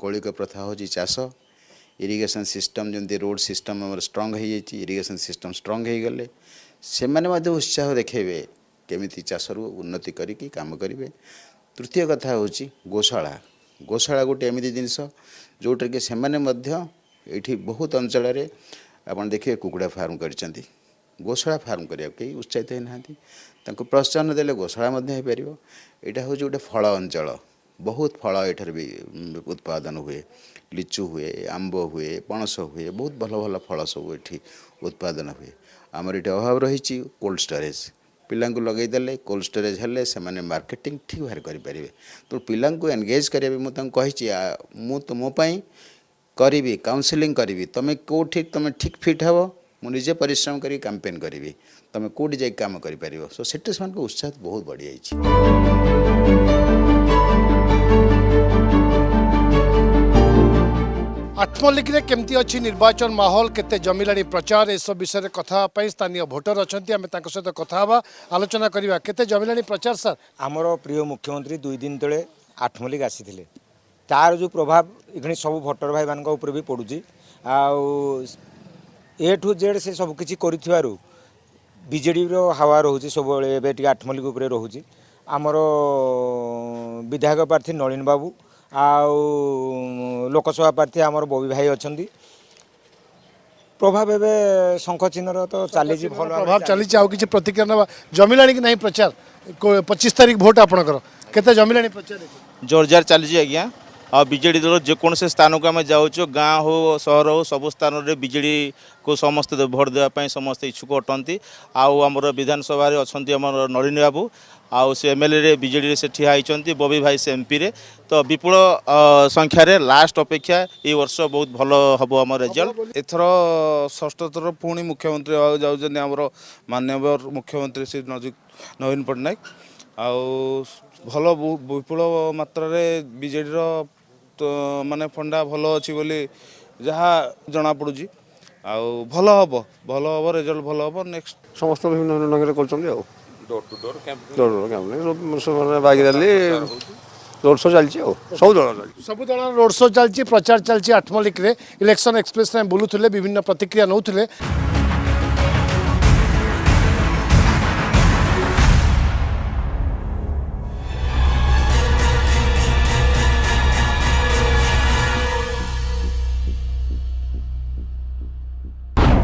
କୌଳିକ ପ୍ରଥା ହେଉଛି ଚାଷ। ଇରିଗେସନ୍ ସିଷ୍ଟମ୍ ଯେମିତି ରୋଡ଼ ସିଷ୍ଟମ୍ ଆମର ଷ୍ଟ୍ରଙ୍ଗ ହୋଇଯାଇଛି, ଇରିଗେସନ୍ ସିଷ୍ଟମ୍ ଷ୍ଟ୍ରଙ୍ଗ ହୋଇଗଲେ ସେମାନେ ମଧ୍ୟ ଉତ୍ସାହ ଦେଖାଇବେ କେମିତି ଚାଷରୁ ଉନ୍ନତି କରିକି କାମ କରିବେ। ତୃତୀୟ କଥା ହେଉଛି ଗୋଶାଳା। ଗୋଶାଳା ଗୋଟେ ଏମିତି ଜିନିଷ ଯେଉଁଟାକି ସେମାନେ ମଧ୍ୟ ଏଇଠି ବହୁତ ଅଞ୍ଚଳରେ ଆପଣ ଦେଖିବେ କୁକୁଡ଼ା ଫାର୍ମ କରିଛନ୍ତି, ଗୋଶାଳା ଫାର୍ମ କରିବାକୁ କେହି ଉତ୍ସାହିତ ହୋଇନାହାନ୍ତି। ତାଙ୍କୁ ପ୍ରୋତ୍ସାହନ ଦେଲେ ଗୋଶାଳା ମଧ୍ୟ ହୋଇପାରିବ। ଏଇଟା ହେଉଛି ଗୋଟେ ଫଳ ଅଞ୍ଚଳ, ବହୁତ ଫଳ ଏଠାରେ ବି ଉତ୍ପାଦନ ହୁଏ, ଲିଚୁ ହୁଏ, ଆମ୍ବ ହୁଏ, ପଣସ ହୁଏ, ବହୁତ ଭଲ ଭଲ ଫଳ ସବୁ ଏଠି ଉତ୍ପାଦନ ହୁଏ। ଆମର ଏଠି ଅଭାବ ରହିଛି କୋଲ୍ଡ ଷ୍ଟୋରେଜ୍। ପିଲାଙ୍କୁ ଲଗାଇଦେଲେ କୋଲ୍ଡ ଷ୍ଟୋରେଜ୍ ହେଲେ ସେମାନେ ମାର୍କେଟିଂ ଠିକ୍ ଭାବରେ କରିପାରିବେ। ତ ପିଲାଙ୍କୁ ଏନଗେଜ୍ କରିବା ପାଇଁ ମୁଁ ତାଙ୍କୁ କହିଛି, ମୁଁ ତୁମ ପାଇଁ କରିବି କାଉନସିଲିଂ କରିବି, ତୁମେ କେଉଁଠି ତୁମେ ଠିକ୍ ଫିଟ୍ ହେବ, ମୁଁ ନିଜେ ପରିଶ୍ରମ କରି କ୍ୟାମ୍ପେନ୍ କରିବି, ତୁମେ କେଉଁଠି ଯାଇକି କାମ କରିପାରିବ। ସୋ ସେଠି ସେମାନଙ୍କ ଉତ୍ସାହ ବହୁତ ବଢ଼ିଯାଇଛି। आठमल्लिक केमती अच्छी निर्वाचन माहौल केते जमिलानी प्रचार ए सब विषय कथा स्थानीय भोटर अच्छा आम सहित कथा आलोचना करवा केते जमिलानी प्रचार सर। आमर प्रिय मुख्यमंत्री 2 दिन तले आठमल्लिक आसी तार जो प्रभाव इखनी सब भोटर भाई मान भी पड़ुची ए ठू जेड से सबकि कर बीजेडी हावा रोचे सब आठमल्लिक रोचे। आमर विधायक प्रार्थी नलिन बाबू आउ लोकसभा प्रार्थी आमर बबी भाई अच्छा प्रभाव एवं शंख चिन्ह तो चली भल प्रभाव चली कि प्रतिक्रिया ना जमिला कि नहीं प्रचार 25 तारीख भोट आपणकर केते जमिला प्रचार जोरजार चली आज्ञा आ बीजेडी दल जेकोसी स्थान को आम जाऊँ गाँ हो सहर हो सब स्थान में बीजेडी को समस्त भोट देवाई समस्त इच्छुक अटंती। आमर विधानसभा अच्छा नलिन बाबू आउ से एमएलए बीजेडी से ठिया होती, बबी भाई से एमपी रे तो विपुल संख्यार लास्ट अपेक्षा ये वर्ष बहुत भल हम आम रिजल्ट। एथर षष्ठ थर पुणी मुख्यमंत्री जाऊँ आमर माननीय मुख्यमंत्री श्री नवीन पट्टनायक आउ भल विपुल मात्रा बीजेडी माने फंडा भल अच्छी बोली जहाँ जना पड़ुची भल हम रिजल्ट भल हम नेक्स्ट समस्त विभिन्न ढंग कर door to door campaign bike rally road show चलती सब दल रोड शो चलती प्रचार चलती आठमल्लिक इलेक्शन एक्सप्रेस बुलूले विभिन्न प्रतिक्रिया नौले।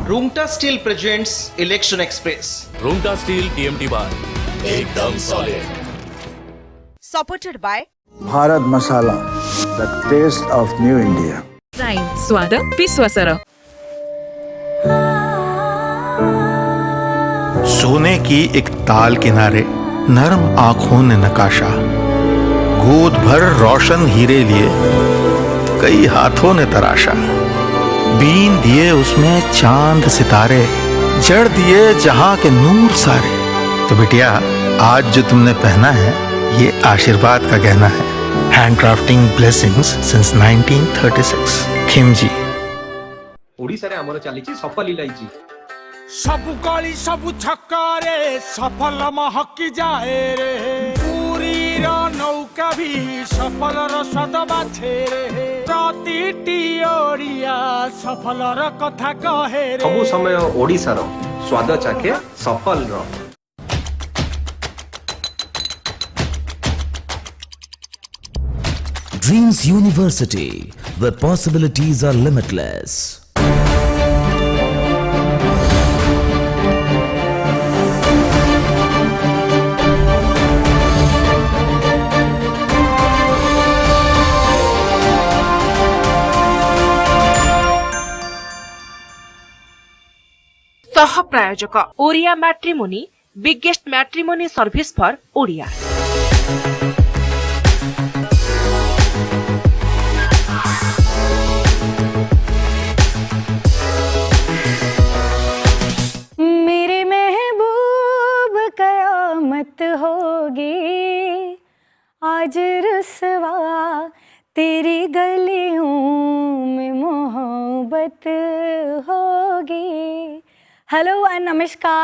Rungta steel presents election express. Rungta steel TMT bar एकदम solid. Supported by Bharat Masala, the taste of new India. Prime स्वाद विश्वासर। सोने की एक ताल किनारे नरम आंखों ने नकाशा, गोद भर रोशन हीरे लिए कई हाथों ने तराशा। बीन दिए उसमें चांद सितारे, जड़ दिए जहां के नूर सारे। तो बिटिया आज जो तुमने पहना है ये आशीर्वाद का गहना है। Handcrafting blessings since 1936। Khimji. Odisha रे हमर चली सफल इलायची सब गली सब छक्कारे सफल महकी जाए रे। पूरी नौका भी सफल स्वाद बाछे रे। प्रतिटी ओडिया सफल कथा कहे रे। सब समय ओडिसा रो स्वाद चाखे सफल रो। Dreams University, where possibilities are limitless. सह प्रायोजक Oriya matrimony biggest matrimony service for Odia. मेरे महबूब कयामत होगी आज रुसवा तेरी गलियों में मोहब्बत होगी। हेलो एंड नमस्कार।